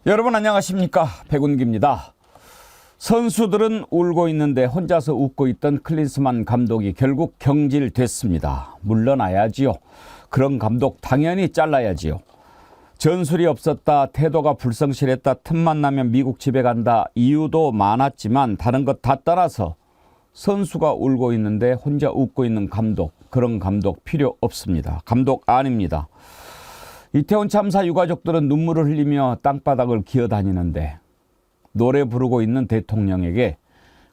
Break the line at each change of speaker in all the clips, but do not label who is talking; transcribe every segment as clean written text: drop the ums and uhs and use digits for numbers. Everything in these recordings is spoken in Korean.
여러분 안녕하십니까, 백운기입니다. 선수들은 울고 있는데 혼자서 웃고 있던 클린스만 감독이 결국 경질됐습니다. 물러나야지요. 그런 감독 당연히 잘라야지요. 전술이 없었다, 태도가 불성실했다, 틈만 나면 미국 집에 간다, 이유도 많았지만 다른 것 다 떠나서 선수가 울고 있는데 혼자 웃고 있는 감독, 그런 감독 필요 없습니다. 감독 아닙니다. 이태원 참사 유가족들은 눈물을 흘리며 땅바닥을 기어다니는데 노래 부르고 있는 대통령에게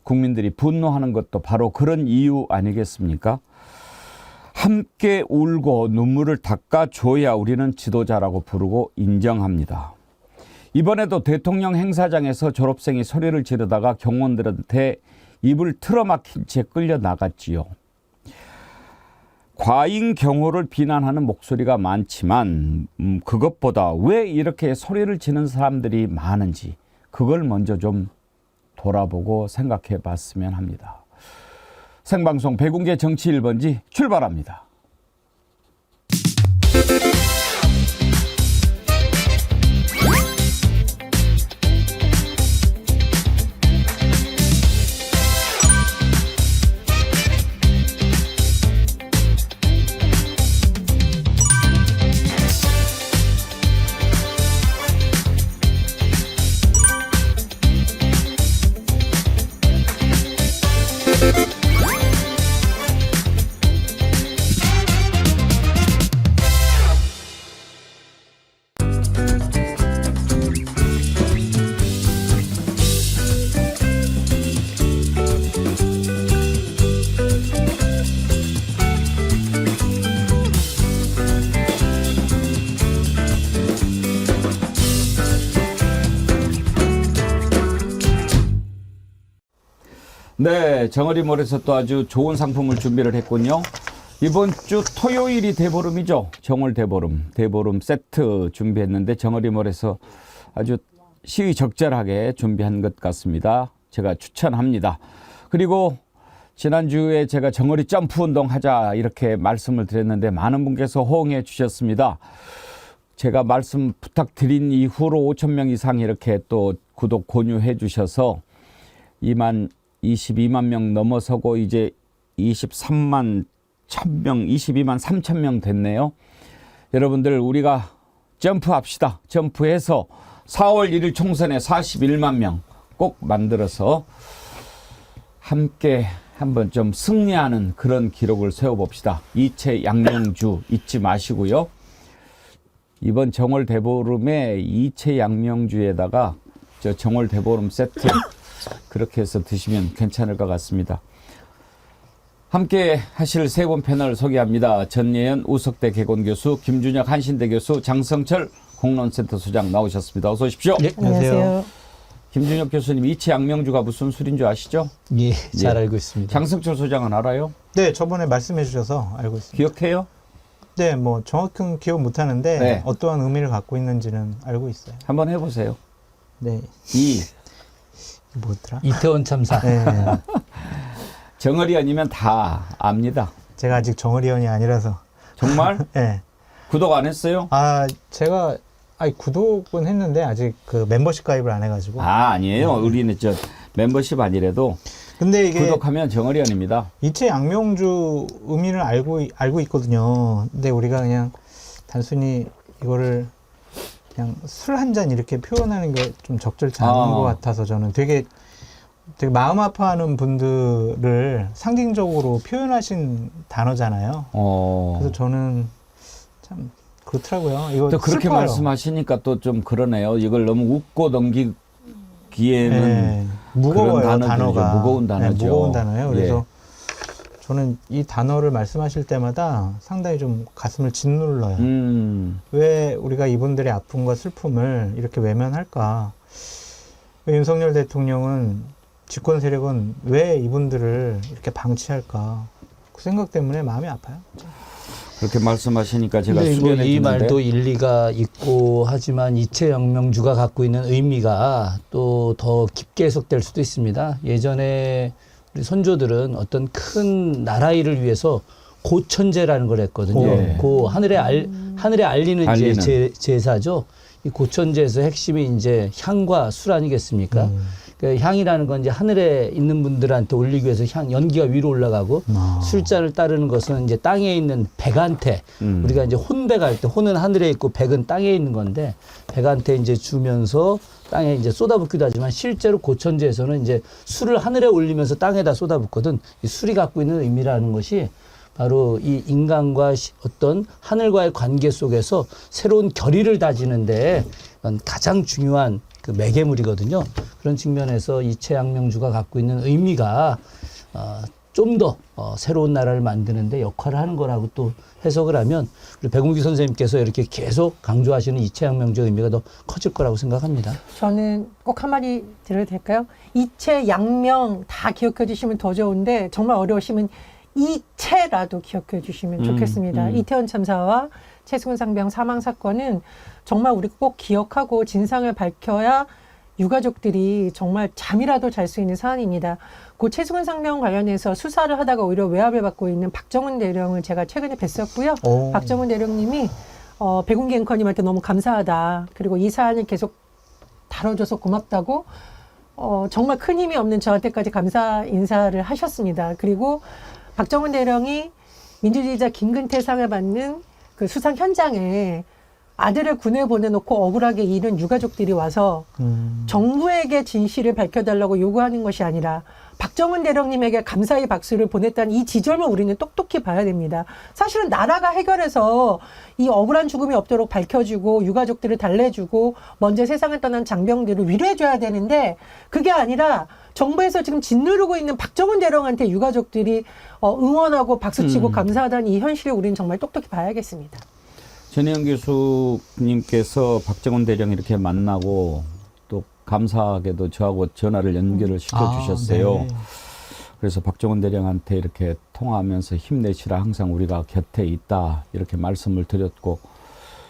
국민들이 분노하는 것도 바로 그런 이유 아니겠습니까? 함께 울고 눈물을 닦아줘야 우리는 지도자라고 부르고 인정합니다. 이번에도 대통령 행사장에서 졸업생이 소리를 지르다가 경호원들한테 입을 틀어막힌 채 끌려 나갔지요. 과잉 경호를 비난하는 목소리가 많지만 그것보다 왜 이렇게 소리를 지는 사람들이 많은지 그걸 먼저 좀 돌아보고 생각해 봤으면 합니다. 생방송 백운계 정치 1번지 출발합니다. 네, 정어리몰에서 또 아주 좋은 상품을 준비를 했군요. 이번 주 토요일이 대보름이죠. 정월 대보름, 대보름 세트 준비했는데 정어리몰에서 아주 시의적절하게 준비한 것 같습니다. 제가 추천합니다. 그리고 지난주에 제가 정어리 점프 운동 하자 이렇게 말씀을 드렸는데 많은 분께서 호응해 주셨습니다. 제가 말씀 부탁드린 이후로 5,000명 이상 이렇게 또 구독 권유해 주셔서 22만 명 넘어서고 이제 23만 1000명, 22만 3,000명 됐네요. 여러분들 우리가 점프합시다. 점프해서 4월 1일 총선에 41만 명 꼭 만들어서 함께 한번 좀 승리하는 그런 기록을 세워봅시다. 이채 양명주 잊지 마시고요. 이번 정월 대보름에 이채 양명주에다가 저 정월 대보름 세트 그렇게 해서 드시면 괜찮을 것 같습니다. 함께 하실 세 분 패널 소개합니다. 전예현 우석대 개건교수, 김준혁 한신대 교수, 장성철 공론센터 소장 나오셨습니다. 어서 오십시오.
네, 안녕하세요.
김준혁 교수님, 이채 양명주가 무슨 술인 줄 아시죠?
예, 잘 알고 있습니다.
장성철 소장은 알아요?
네, 저번에 말씀해 주셔서 알고 있습니다.
기억해요?
네, 뭐 정확히 기억 못하는데
네.
어떠한 의미를 갖고 있는지는 알고 있어요.
한번 해보세요.
네,
이
뭐더라?
이태원 참사.
네,
정어리 아니면 다 압니다.
제가 아직 정의위원이 아니라서.
정말?
네.
구독 안 했어요?
제가 구독은 했는데 아직 그 멤버십 가입을 안 해가지고.
아니에요. 우리는 저 멤버십 아니래도
근데 이게
구독하면 정어리언입니다.
이채 양명주 의미를 알고 있거든요. 근데 우리가 그냥 단순히 이거를 그냥 술 한 잔 이렇게 표현하는 게 좀 적절치 않은 것 같아서 저는 되게 마음 아파하는 분들을 상징적으로 표현하신 단어잖아요. 그래서 저는 참 그렇더라고요. 이거
또 그렇게
슬퍼요.
말씀하시니까 또 좀 그러네요. 이걸 너무 웃고 넘기기에는
네, 무거워요.
그런
단어가
무거운 단어죠.
네, 무거운 단어예요. 그래서
예.
저는 이 단어를 말씀하실 때마다 상당히 좀 가슴을 짓눌러요. 왜 우리가 이분들의 아픔과 슬픔을 이렇게 외면할까? 왜 윤석열 대통령은 집권 세력은 왜 이분들을 이렇게 방치할까? 그 생각 때문에 마음이 아파요.
그렇게 말씀하시니까 제가
근데
수련해
이
주는데
말도 일리가 있고 하지만 이채 양명주가 갖고 있는 의미가 또 더 깊게 해석될 수도 있습니다. 예전에 우리 선조들은 어떤 큰 나라 일을 위해서 고천제라는 걸 했거든요.
예.
그 하늘에 알리는
알리는.
제사죠. 이 고천제에서 핵심이 이제 향과 술 아니겠습니까? 그 향이라는 건 이제 하늘에 있는 분들한테 올리기 위해서 연기가 위로 올라가고 술잔을 따르는 것은 이제 땅에 있는 백한테 우리가 이제 혼배가 할 때 혼은 하늘에 있고 백은 땅에 있는 건데 백한테 이제 주면서 땅에 이제 쏟아붓기도 하지만 실제로 고천제에서는 이제 술을 하늘에 올리면서 땅에다 쏟아붓거든. 이 술이 갖고 있는 의미라는 것이 바로 이 인간과 어떤 하늘과의 관계 속에서 새로운 결의를 다지는데 가장 중요한 그 매개물이거든요. 그런 측면에서 이채양명주가 갖고 있는 의미가 좀 더 새로운 나라를 만드는데 역할을 하는 거라고 또 해석을 하면 우리 백운기 선생님께서 이렇게 계속 강조하시는 이채양명주의 의미가 더 커질 거라고 생각합니다.
저는 꼭 한마디 드려도 될까요? 이채, 양명 다 기억해 주시면 더 좋은데 정말 어려우시면 이채라도 기억해 주시면 좋겠습니다. 이태원 참사와 최승훈 상병 사망 사건은 정말 우리가 꼭 기억하고 진상을 밝혀야 유가족들이 정말 잠이라도 잘 수 있는 사안입니다. 고 최승훈 상병 관련해서 수사를 하다가 오히려 외압을 받고 있는 박정훈 대령을 제가 최근에 뵀었고요. 박정훈 대령님이 백운기 앵커님한테 너무 감사하다. 그리고 이 사안을 계속 다뤄줘서 고맙다고 정말 큰 힘이 없는 저한테까지 감사 인사를 하셨습니다. 그리고 박정훈 대령이 민주주의자 김근태상을 받는 그 수상 현장에 아들을 군에 보내놓고 억울하게 잃은 유가족들이 와서 정부에게 진실을 밝혀달라고 요구하는 것이 아니라 박정훈 대령님에게 감사의 박수를 보냈다는 이 지점을 우리는 똑똑히 봐야 됩니다. 사실은 나라가 해결해서 이 억울한 죽음이 없도록 밝혀주고 유가족들을 달래주고 먼저 세상을 떠난 장병들을 위로해줘야 되는데 그게 아니라 정부에서 지금 짓누르고 있는 박정훈 대령한테 유가족들이 응원하고 박수치고 감사하다는 이 현실을 우리는 정말 똑똑히 봐야겠습니다.
전혜영 교수님께서 박정훈 대령 이렇게 만나고 또 감사하게도 저하고 전화를 연결을 시켜주셨어요.
네.
그래서 박정훈 대령한테 이렇게 통화하면서 힘내시라 항상 우리가 곁에 있다 이렇게 말씀을 드렸고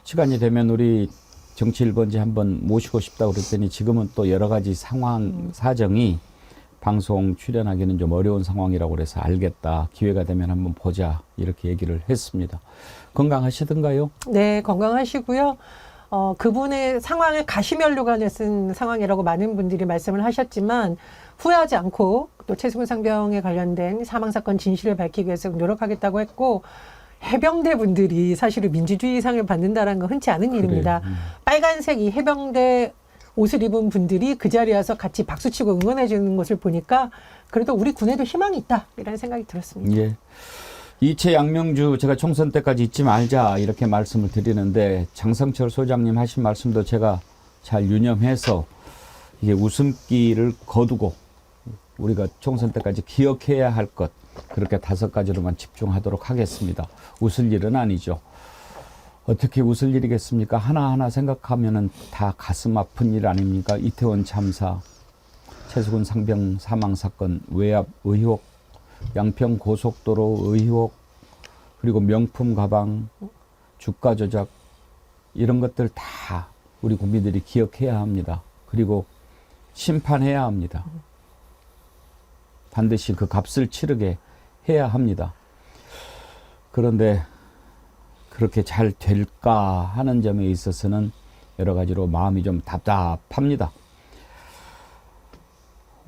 시간이 되면 우리 정치 1번지 한번 모시고 싶다고 그랬더니 지금은 또 여러 가지 상황 사정이 방송 출연하기는 좀 어려운 상황이라고 그래서 알겠다. 기회가 되면 한번 보자. 이렇게 얘기를 했습니다. 건강하시던가요?
네, 건강하시고요. 그분의 상황을 가시면류관에 쓴 상황이라고 많은 분들이 말씀을 하셨지만 후회하지 않고 또 최승훈 상병에 관련된 사망사건 진실을 밝히기 위해서 노력하겠다고 했고 해병대 분들이 사실은 민주주의상을 받는다는 건 흔치 않은 일입니다. 빨간색 이 해병대 옷을 입은 분들이 그 자리에 와서 같이 박수치고 응원해 주는 것을 보니까 그래도 우리 군에도 희망이 있다 이런 생각이 들었습니다.
예. 이채 양명주 제가 총선 때까지 잊지 말자 이렇게 말씀을 드리는데 장성철 소장님 하신 말씀도 제가 잘 유념해서 이게 웃음기를 거두고 우리가 총선 때까지 기억해야 할 것 그렇게 5가지로만 집중하도록 하겠습니다. 웃을 일은 아니죠. 어떻게 웃을 일이겠습니까? 하나하나 생각하면은 다 가슴 아픈 일 아닙니까? 이태원 참사, 최승훈 상병 사망 사건, 외압 의혹, 양평 고속도로 의혹, 그리고 명품 가방, 주가 조작 이런 것들 다 우리 국민들이 기억해야 합니다. 그리고 심판해야 합니다. 반드시 그 값을 치르게 해야 합니다. 그런데 그렇게 잘 될까 하는 점에 있어서는 여러 가지로 마음이 좀 답답합니다.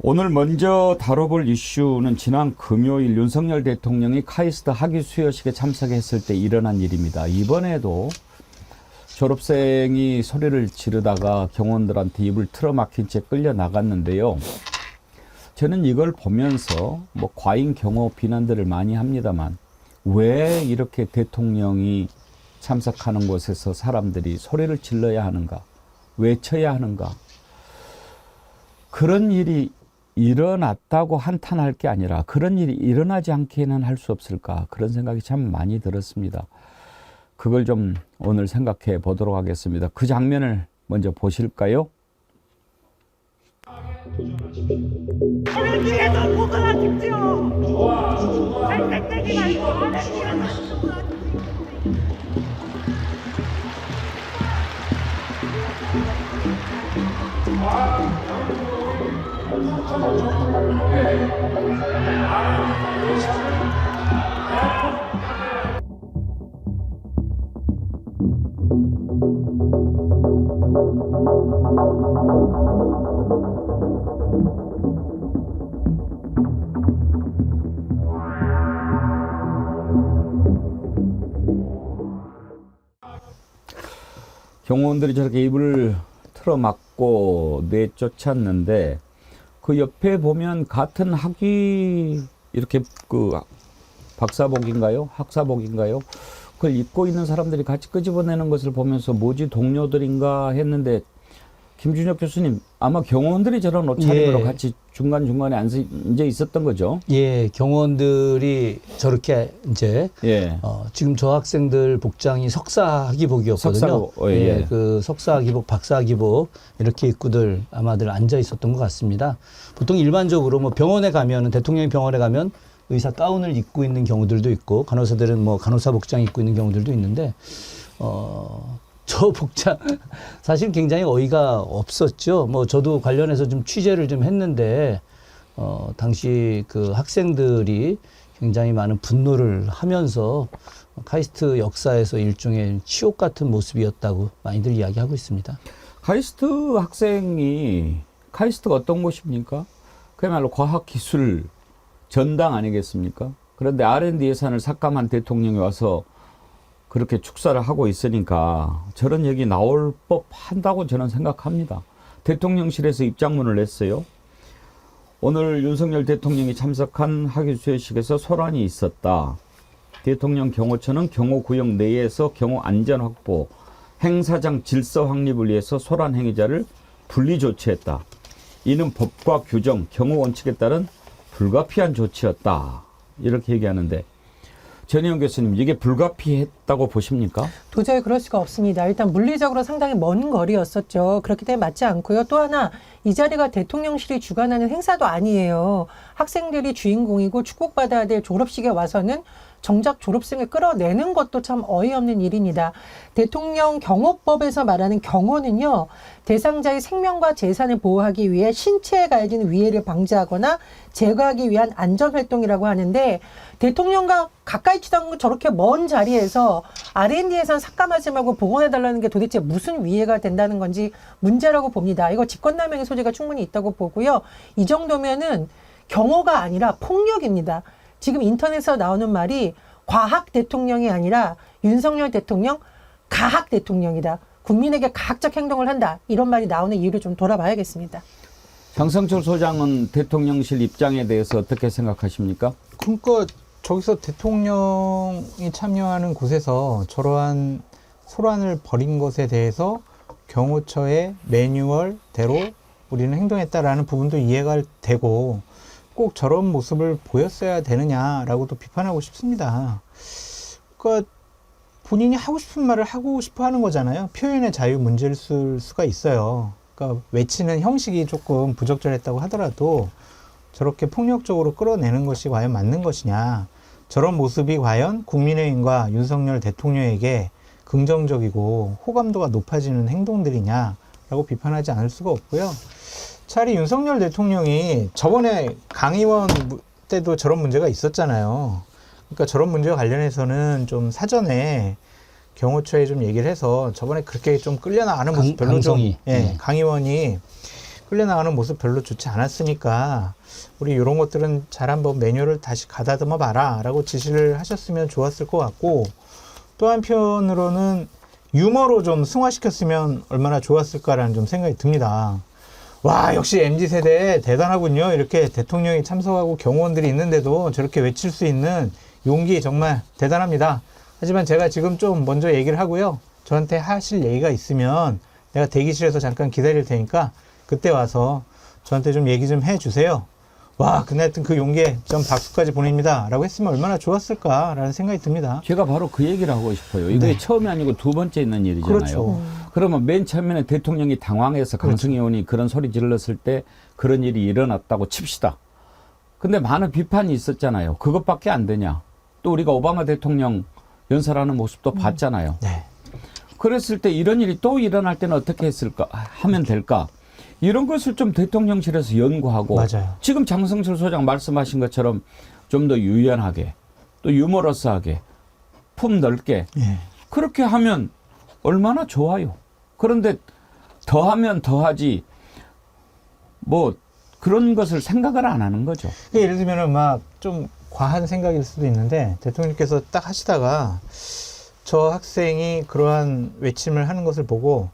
오늘 먼저 다뤄볼 이슈는 지난 금요일 윤석열 대통령이 카이스트 학위 수여식에 참석했을 때 일어난 일입니다. 이번에도 졸업생이 소리를 지르다가 경호원들한테 입을 틀어막힌 채 끌려 나갔는데요. 저는 이걸 보면서 뭐 과잉 경호 비난들을 많이 합니다만 왜 이렇게 대통령이 참석하는 곳에서 사람들이 소리를 질러야 하는가, 외쳐야 하는가, 그런 일이 일어났다고 한탄할 게 아니라 그런 일이 일어나지 않게는 할 수 없을까, 그런 생각이 참 많이 들었습니다. 그걸 좀 오늘 생각해 보도록 하겠습니다. 그 장면을 먼저 보실까요?
오늘 뒤에서 보관하십시오. 잘생기지 말고 안에 뒤에서
경호원들이 저렇게 입을 틀어막고 내쫓았는데 그 옆에 보면 같은 학위 이렇게 그 박사복인가요? 학사복인가요? 그걸 입고 있는 사람들이 같이 끄집어내는 것을 보면서 뭐지 동료들인가 했는데 김준혁 교수님 아마 경호원들이 저런 옷차림으로
예.
같이 중간중간에 앉아 있었던 거죠?
예, 경호원들이 저렇게 이제
예.
지금 저 학생들 복장이 석사학위복이었거든요.
석사복, 예.
그 석사학위복, 박사학위복 이렇게 입고들 아마들 앉아 있었던 것 같습니다. 보통 일반적으로 뭐 병원에 가면은 대통령이 병원에 가면 의사 가운을 입고 있는 경우들도 있고 간호사들은 뭐 간호사 복장 입고 있는 경우들도 있는데 저 복장 사실 굉장히 어이가 없었죠. 뭐 저도 관련해서 좀 취재를 좀 했는데 당시 그 학생들이 굉장히 많은 분노를 하면서 카이스트 역사에서 일종의 치욕 같은 모습이었다고 많이들 이야기하고 있습니다.
카이스트 학생이 카이스트가 어떤 곳입니까? 그야말로 과학기술 전당 아니겠습니까? 그런데 R&D 예산을 삭감한 대통령이 와서 그렇게 축사를 하고 있으니까 저런 얘기 나올 법한다고 저는 생각합니다. 대통령실에서 입장문을 냈어요. 오늘 윤석열 대통령이 참석한 학위수여식에서 소란이 있었다. 대통령 경호처는 경호구역 내에서 경호 안전 확보, 행사장 질서 확립을 위해서 소란 행위자를 분리 조치했다. 이는 법과 규정, 경호 원칙에 따른 불가피한 조치였다. 이렇게 얘기하는데 전희연 교수님 이게 불가피했다고 보십니까?
도저히 그럴 수가 없습니다. 일단 물리적으로 상당히 먼 거리였었죠. 그렇기 때문에 맞지 않고요. 또 하나 이 자리가 대통령실이 주관하는 행사도 아니에요. 학생들이 주인공이고 축복받아야 될 졸업식에 와서는 정작 졸업생을 끌어내는 것도 참 어이없는 일입니다. 대통령 경호법에서 말하는 경호는요, 대상자의 생명과 재산을 보호하기 위해 신체에 가해지는 위해를 방지하거나 제거하기 위한 안전활동이라고 하는데, 대통령과 가까이 치도 않고 저렇게 먼 자리에서 R&D 예산 삭감하지 말고 복원해달라는 게 도대체 무슨 위해가 된다는 건지 문제라고 봅니다. 이거 직권남용의 소지가 충분히 있다고 보고요. 이 정도면은 경호가 아니라 폭력입니다. 지금 인터넷에서 나오는 말이 과학 대통령이 아니라 윤석열 대통령 가학 대통령이다. 국민에게 가학적 행동을 한다. 이런 말이 나오는 이유를 좀 돌아봐야겠습니다.
장성철 소장은 대통령실 입장에 대해서 어떻게 생각하십니까?
그러니까 저기서 대통령이 참여하는 곳에서 저러한 소란을 벌인 것에 대해서 경호처의 매뉴얼대로 우리는 행동했다라는 부분도 이해가 되고 꼭 저런 모습을 보였어야 되느냐라고도 비판하고 싶습니다. 그러니까 본인이 하고 싶은 말을 하고 싶어 하는 거잖아요. 표현의 자유 문제일 수가 있어요. 그러니까 외치는 형식이 조금 부적절했다고 하더라도 저렇게 폭력적으로 끌어내는 것이 과연 맞는 것이냐. 저런 모습이 과연 국민의힘과 윤석열 대통령에게 긍정적이고 호감도가 높아지는 행동들이냐라고 비판하지 않을 수가 없고요. 차라리 윤석열 대통령이 저번에 강의원 때도 저런 문제가 있었잖아요. 그러니까 저런 문제와 관련해서는 좀 사전에 경호처에 좀 얘기를 해서 저번에 그렇게 좀 끌려나가는 모습 별로
강성이.
강의원이 끌려나가는 모습 별로 좋지 않았으니까 우리 이런 것들은 잘 한번 매뉴얼을 다시 가다듬어 봐라 라고 지시를 하셨으면 좋았을 것 같고 또 한편으로는 유머로 좀 승화시켰으면 얼마나 좋았을까라는 좀 생각이 듭니다. 와, 역시 MZ세대 대단하군요. 이렇게 대통령이 참석하고 경호원들이 있는데도 저렇게 외칠 수 있는 용기 정말 대단합니다. 하지만 제가 지금 좀 먼저 얘기를 하고요. 저한테 하실 얘기가 있으면 내가 대기실에서 잠깐 기다릴 테니까 그때 와서 저한테 좀 얘기 좀 해주세요. 와, 근데 하여튼 그 용기에 좀 박수까지 보냅니다. 라고 했으면 얼마나 좋았을까라는 생각이 듭니다.
제가 바로 그 얘기를 하고 싶어요. 이게
네.
처음이 아니고 두 번째 있는 일이잖아요.
그렇죠.
그러면 맨 처음에는 대통령이 당황해서 강승희 의원이 그런 소리 질렀을 때 그런 일이 일어났다고 칩시다. 근데 많은 비판이 있었잖아요. 그것밖에 안 되냐. 또 우리가 오바마 대통령 연설하는 모습도 봤잖아요.
네.
그랬을 때 이런 일이 또 일어날 때는 어떻게 했을까? 하면 될까? 이런 것을 좀 대통령실에서 연구하고
맞아요.
지금 장성철 소장 말씀하신 것처럼 좀 더 유연하게 또 유머러스하게 품 넓게
예.
그렇게 하면 얼마나 좋아요. 그런데 더하면 더하지 뭐 그런 것을 생각을 안 하는 거죠.
그러니까 예를 들면은 막 좀 과한 생각일 수도 있는데 대통령께서 딱 하시다가 저 학생이 그러한 외침을 하는 것을 보고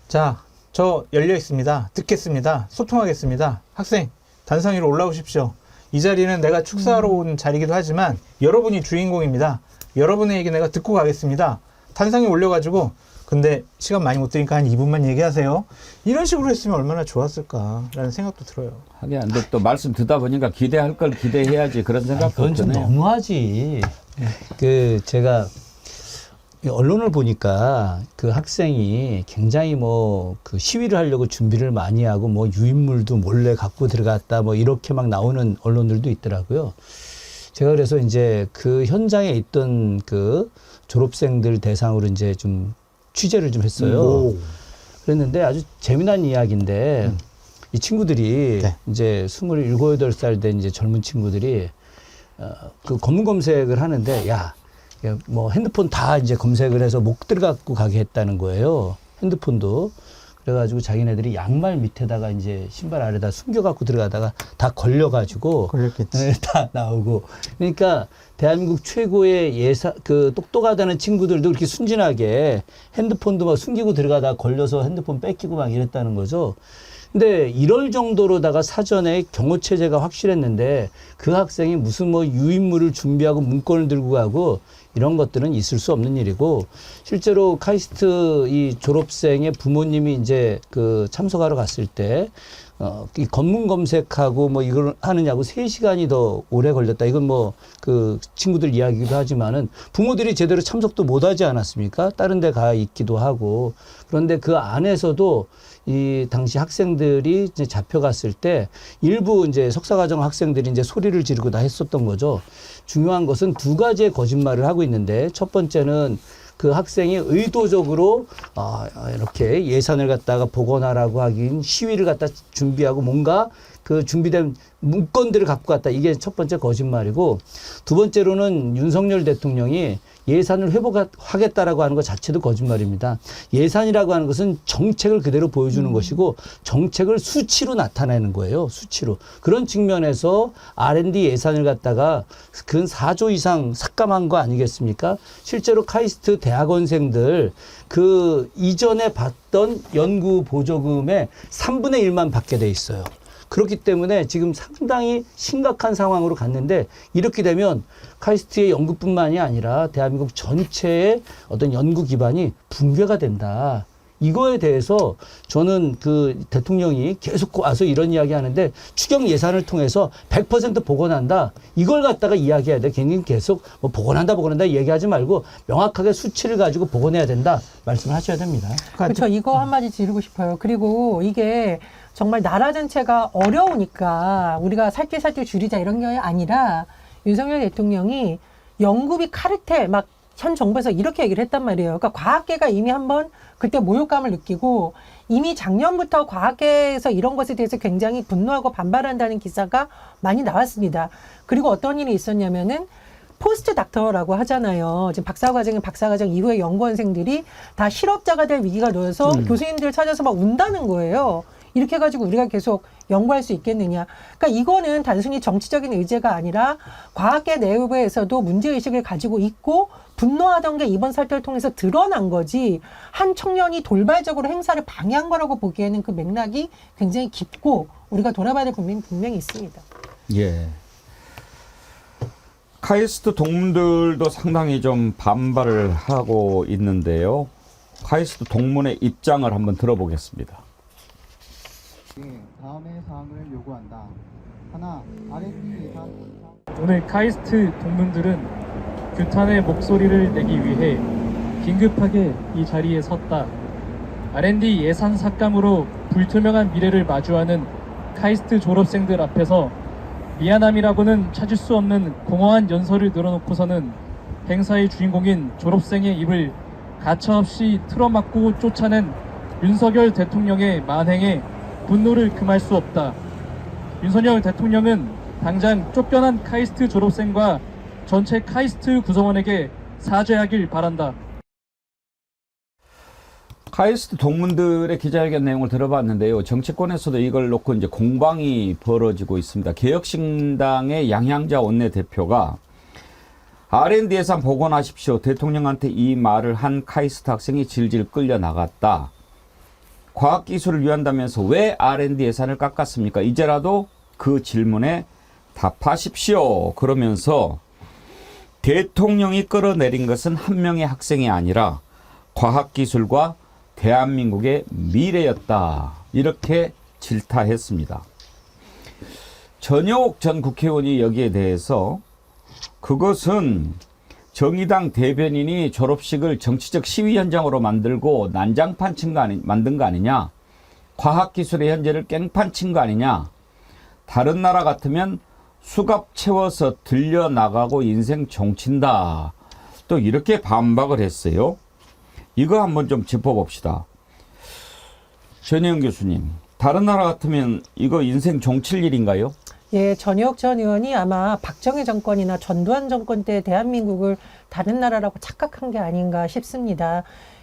자, 저 열려 있습니다. 듣겠습니다. 소통하겠습니다. 학생 단상 위로 올라오십시오. 이 자리는 내가 축사하러 온 자리이기도 하지만 여러분이 주인공입니다. 여러분의 얘기 내가 듣고 가겠습니다. 단상에 올려가지고 근데 시간 많이 못 드니까 한 2분만 얘기하세요. 이런 식으로 했으면 얼마나 좋았을까라는 생각도 들어요.
하긴 근데 또 말씀 듣다 보니까 기대할 걸 기대해야지 그런 생각도
그건 좀
드네요.
너무하지. 그 제가 언론을 보니까 그 학생이 굉장히 뭐 그 시위를 하려고 준비를 많이 하고 뭐 유인물도 몰래 갖고 들어갔다 뭐 이렇게 막 나오는 언론들도 있더라고요. 제가 그래서 이제 그 현장에 있던 그 졸업생들 대상으로 이제 좀 취재를 좀 했어요. 그랬는데 아주 재미난 이야기인데 이 친구들이
네.
이제 27, 8살 된 이제 젊은 친구들이 그 검문 검색을 하는데 야, 뭐 핸드폰 다 이제 검색을 해서 못 들어갖고 가게 했다는 거예요. 핸드폰도. 그래가지고 자기네들이 양말 밑에다가 이제 신발 아래다 숨겨갖고 들어가다가 다 걸려가지고
걸렸겠지.
네, 다 나오고. 그러니까 대한민국 최고의 그 똑똑하다는 친구들도 이렇게 순진하게 핸드폰도 막 숨기고 들어가다가 걸려서 핸드폰 뺏기고 막 이랬다는 거죠. 근데 이럴 정도로다가 사전에 경호 체제가 확실했는데 그 학생이 무슨 뭐 유인물을 준비하고 문건을 들고 가고 이런 것들은 있을 수 없는 일이고 실제로 카이스트 이 졸업생의 부모님이 이제 그 참석하러 갔을 때 이 검문 검색하고 뭐 이걸 하느냐고 3시간이 더 오래 걸렸다. 이건 뭐 그 친구들 이야기기도 하지만은 부모들이 제대로 참석도 못 하지 않았습니까? 다른 데 가 있기도 하고. 그런데 그 안에서도 이 당시 학생들이 이제 잡혀갔을 때 일부 이제 석사과정 학생들이 이제 소리를 지르고 다 했었던 거죠. 중요한 것은 2가지의 거짓말을 하고 있는데 첫 번째는 그 학생이 의도적으로 이렇게 예산을 갖다가 복원하라고 하긴 시위를 갖다 준비하고 뭔가 그 준비된 문건들을 갖고 갔다. 이게 첫 번째 거짓말이고 두 번째로는 윤석열 대통령이 예산을 회복하겠다라고 하는 것 자체도 거짓말입니다. 예산이라고 하는 것은 정책을 그대로 보여주는 것이고 정책을 수치로 나타내는 거예요. 수치로. 그런 측면에서 R&D 예산을 갖다가 근 4조 이상 삭감한 거 아니겠습니까? 실제로 카이스트 대학원생들 그 이전에 받던 연구 보조금의 3분의 1만 받게 돼 있어요. 그렇기 때문에 지금 상당히 심각한 상황으로 갔는데 이렇게 되면 카이스트의 연구뿐만이 아니라 대한민국 전체의 어떤 연구 기반이 붕괴가 된다. 이거에 대해서 저는 그 대통령이 계속 와서 이런 이야기 하는데 추경 예산을 통해서 100% 복원한다. 이걸 갖다가 이야기해야 돼. 괜히 계속 뭐 복원한다 얘기하지 말고 명확하게 수치를 가지고 복원해야 된다. 말씀을 하셔야 됩니다.
그렇죠. 이거 한마디 드리고 싶어요. 그리고 이게 정말 나라 전체가 어려우니까 우리가 살찔살찔 줄이자 이런 게 아니라 윤석열 대통령이 연구비 카르텔 막 현 정부에서 이렇게 얘기를 했단 말이에요. 그러니까 과학계가 이미 한번 그때 모욕감을 느끼고 이미 작년부터 과학계에서 이런 것에 대해서 굉장히 분노하고 반발한다는 기사가 많이 나왔습니다. 그리고 어떤 일이 있었냐면은 포스트 닥터라고 하잖아요. 지금 박사과정 이후에 연구원생들이 다 실업자가 될 위기가 놓여서 교수님들 찾아서 막 운다는 거예요. 이렇게 해가지고 우리가 계속 연구할 수 있겠느냐. 그러니까 이거는 단순히 정치적인 의제가 아니라 과학계 내부에서도 문제의식을 가지고 있고 분노하던 게 이번 사태를 통해서 드러난 거지 한 청년이 돌발적으로 행사를 방해한 거라고 보기에는 그 맥락이 굉장히 깊고 우리가 돌아봐야 될 부분이 분명히 있습니다.
예. 카이스트 동문들도 상당히 좀 반발을 하고 있는데요. 카이스트 동문의 입장을 한번 들어보겠습니다.
다음의 사항을 요구한다. 하나, R&D 예산
오늘 카이스트 동문들은 규탄의 목소리를 내기 위해 긴급하게 이 자리에 섰다. R&D 예산 삭감으로 불투명한 미래를 마주하는 카이스트 졸업생들 앞에서 미안함이라고는 찾을 수 없는 공허한 연설을 늘어놓고서는 행사의 주인공인 졸업생의 입을 가차없이 틀어막고 쫓아낸 윤석열 대통령의 만행에 분노를 금할 수 없다. 윤석열 대통령은 당장 쫓겨난 카이스트 졸업생과 전체 카이스트 구성원에게 사죄하길 바란다.
카이스트 동문들의 기자회견 내용을 들어봤는데요. 정치권에서도 이걸 놓고 이제 공방이 벌어지고 있습니다. 개혁신당의 양향자 원내대표가 R&D 예산 복원하십시오. 대통령한테 이 말을 한 카이스트 학생이 질질 끌려 나갔다. 과학기술을 위한다면서 왜 R&D 예산을 깎았습니까? 이제라도 그 질문에 답하십시오. 그러면서 대통령이 끌어내린 것은 한 명의 학생이 아니라 과학기술과 대한민국의 미래였다. 이렇게 질타했습니다. 전효옥 전 국회의원이 여기에 대해서 그것은 정의당 대변인이 졸업식을 정치적 시위 현장으로 만들고 난장판 만든 거 아니냐. 과학기술의 현재를 깽판 친 거 아니냐. 다른 나라 같으면 수갑 채워서 들려나가고 인생 종친다. 또 이렇게 반박을 했어요. 이거 한번 좀 짚어봅시다. 전혜영 교수님, 다른 나라 같으면 이거 인생 종칠 일인가요?
예, 전효옥 전 의원이 아마 박정희 정권이나 전두환 정권 때 대한민국을 다른 나라라고 착각한 게 아닌가 싶습니다.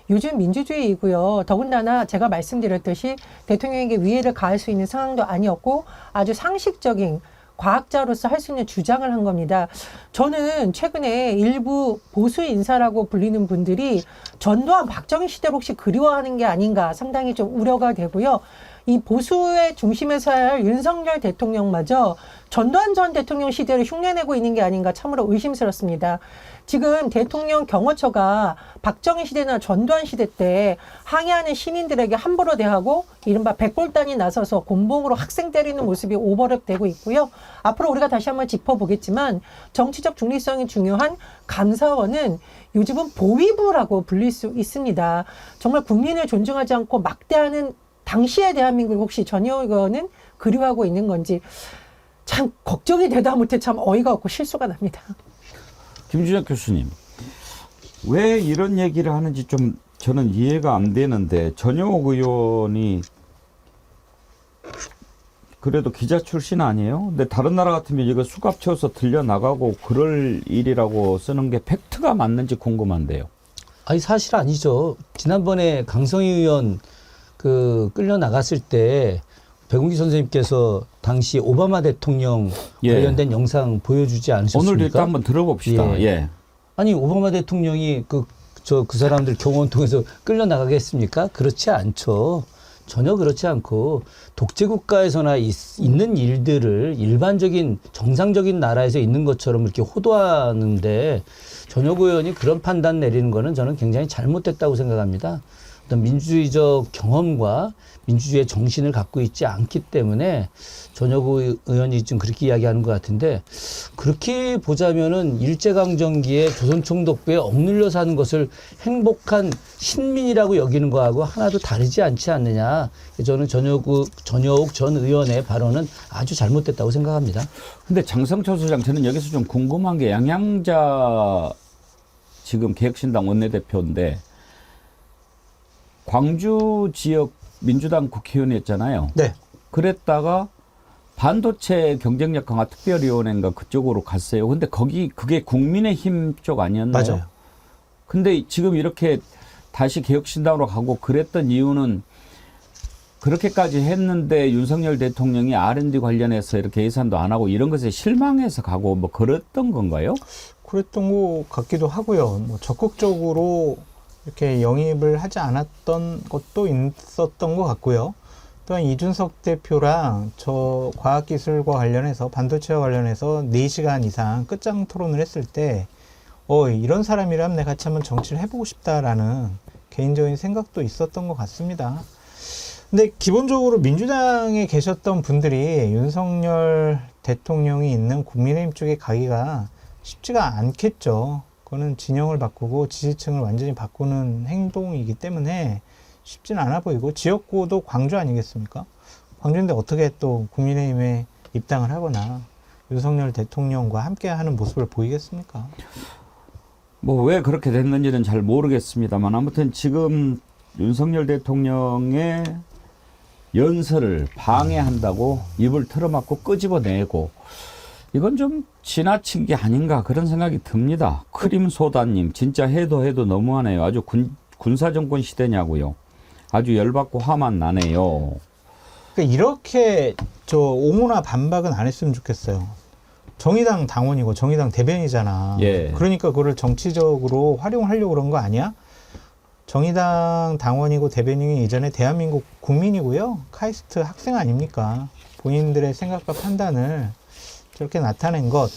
요즘 민주주의이고요. 더군다나 제가 말씀드렸듯이 대통령에게 위해를 가할 수 있는 상황도 아니었고 아주 상식적인 과학자로서 할 수 있는 주장을 한 겁니다. 저는 최근에 일부 보수 인사라고 불리는 분들이 전두환 박정희 시대를 혹시 그리워하는 게 아닌가 상당히 좀 우려가 되고요. 이 보수의 중심에 서야 할 윤석열 대통령마저 전두환 전 대통령 시대를 흉내내고 있는 게 아닌가 참으로 의심스럽습니다. 지금 대통령 경호처가 박정희 시대나 전두환 시대 때 항의하는 시민들에게 함부로 대하고 이른바 백골단이 나서서 곤봉으로 학생 때리는 모습이 오버랩되고 있고요. 앞으로 우리가 다시 한번 짚어보겠지만 정치적 중립성이 중요한 감사원은 요즘은 보위부라고 불릴 수 있습니다. 정말 국민을 존중하지 않고 막대하는 당시의 대한민국 혹시 전효옥 의원은 그리워하고 있는 건지 참 걱정이 되다 못해 참 어이가 없고 실수가 납니다.
김준혁 교수님, 왜 이런 얘기를 하는지 좀 저는 이해가 안 되는데 전효옥 의원이 그래도 기자 출신 아니에요? 근데 다른 나라 같으면 이거 수갑 채워서 들려나가고 그럴 일이라고 쓰는 게 팩트가 맞는지 궁금한데요.
아니 사실 아니죠. 지난번에 강성희 의원 끌려 나갔을 때 백운기 선생님께서 당시 오바마 대통령
예.
관련된 영상 보여주지 않으셨습니까?
오늘 일단 한번 들어봅시다.
예.
예.
아니 오바마 대통령이 그 사람들 경호원 통해서 끌려 나가겠습니까? 그렇지 않죠. 전혀 그렇지 않고 독재 국가에서나 있는 일들을 일반적인 정상적인 나라에서 있는 것처럼 이렇게 호도하는데 전효옥 의원이 그런 판단 내리는 거는 저는 굉장히 잘못됐다고 생각합니다. 어떤 민주주의적 경험과 민주주의의 정신을 갖고 있지 않기 때문에 전효옥 의원이 지금 그렇게 이야기하는 것 같은데, 그렇게 보자면은 일제강점기에 조선총독부에 억눌려 사는 것을 행복한 신민이라고 여기는 거하고 하나도 다르지 않지 않느냐. 저는 전효옥 전 의원의 발언은 아주 잘못됐다고 생각합니다.
근데 장성철 소장, 저는 여기서 좀 궁금한 게 양양자 지금 개혁신당 원내대표인데 광주 지역 민주당 국회의원이었잖아요.
네.
그랬다가 반도체 경쟁력 강화 특별위원회인가 그쪽으로 갔어요. 근데 그게 국민의힘 쪽 아니었나요?
맞아요.
근데 지금 이렇게 다시 개혁신당으로 가고 그랬던 이유는 그렇게까지 했는데 윤석열 대통령이 R&D 관련해서 이렇게 예산도 안 하고 이런 것에 실망해서 가고 뭐 그랬던 건가요?
그랬던 것 같기도 하고요. 뭐 적극적으로 이렇게 영입을 하지 않았던 것도 있었던 것 같고요. 또한 이준석 대표랑 저 과학기술과 관련해서 반도체와 관련해서 4시간 이상 끝장 토론을 했을 때 이런 사람이라면 내가 같이 한번 정치를 해보고 싶다라는 개인적인 생각도 있었던 것 같습니다. 근데 기본적으로 민주당에 계셨던 분들이 윤석열 대통령이 있는 국민의힘 쪽에 가기가 쉽지가 않겠죠. 그거는 진영을 바꾸고 지지층을 완전히 바꾸는 행동이기 때문에 쉽지는 않아 보이고, 지역구도 광주 아니겠습니까? 광주인데 어떻게 또 국민의힘에 입당을 하거나 윤석열 대통령과 함께하는 모습을 보이겠습니까?
뭐 왜 그렇게 됐는지는 잘 모르겠습니다만 아무튼 지금 윤석열 대통령의 연설을 방해한다고 입을 틀어막고 끄집어내고, 이건 좀 지나친 게 아닌가 그런 생각이 듭니다. 크림소다님, 진짜 해도 너무하네요. 아주 군사정권 시대냐고요. 아주 열받고 화만 나네요.
그러니까 이렇게 옹호나 반박은 안 했으면 좋겠어요. 정의당 당원이고 정의당 대변이잖아.
예.
그러니까 그거를 정치적으로 활용하려고 그런 거 아니야? 정의당 당원이고 대변인이 이전에 대한민국 국민이고요. 카이스트 학생 아닙니까? 본인들의 생각과 판단을 저렇게 나타낸 것.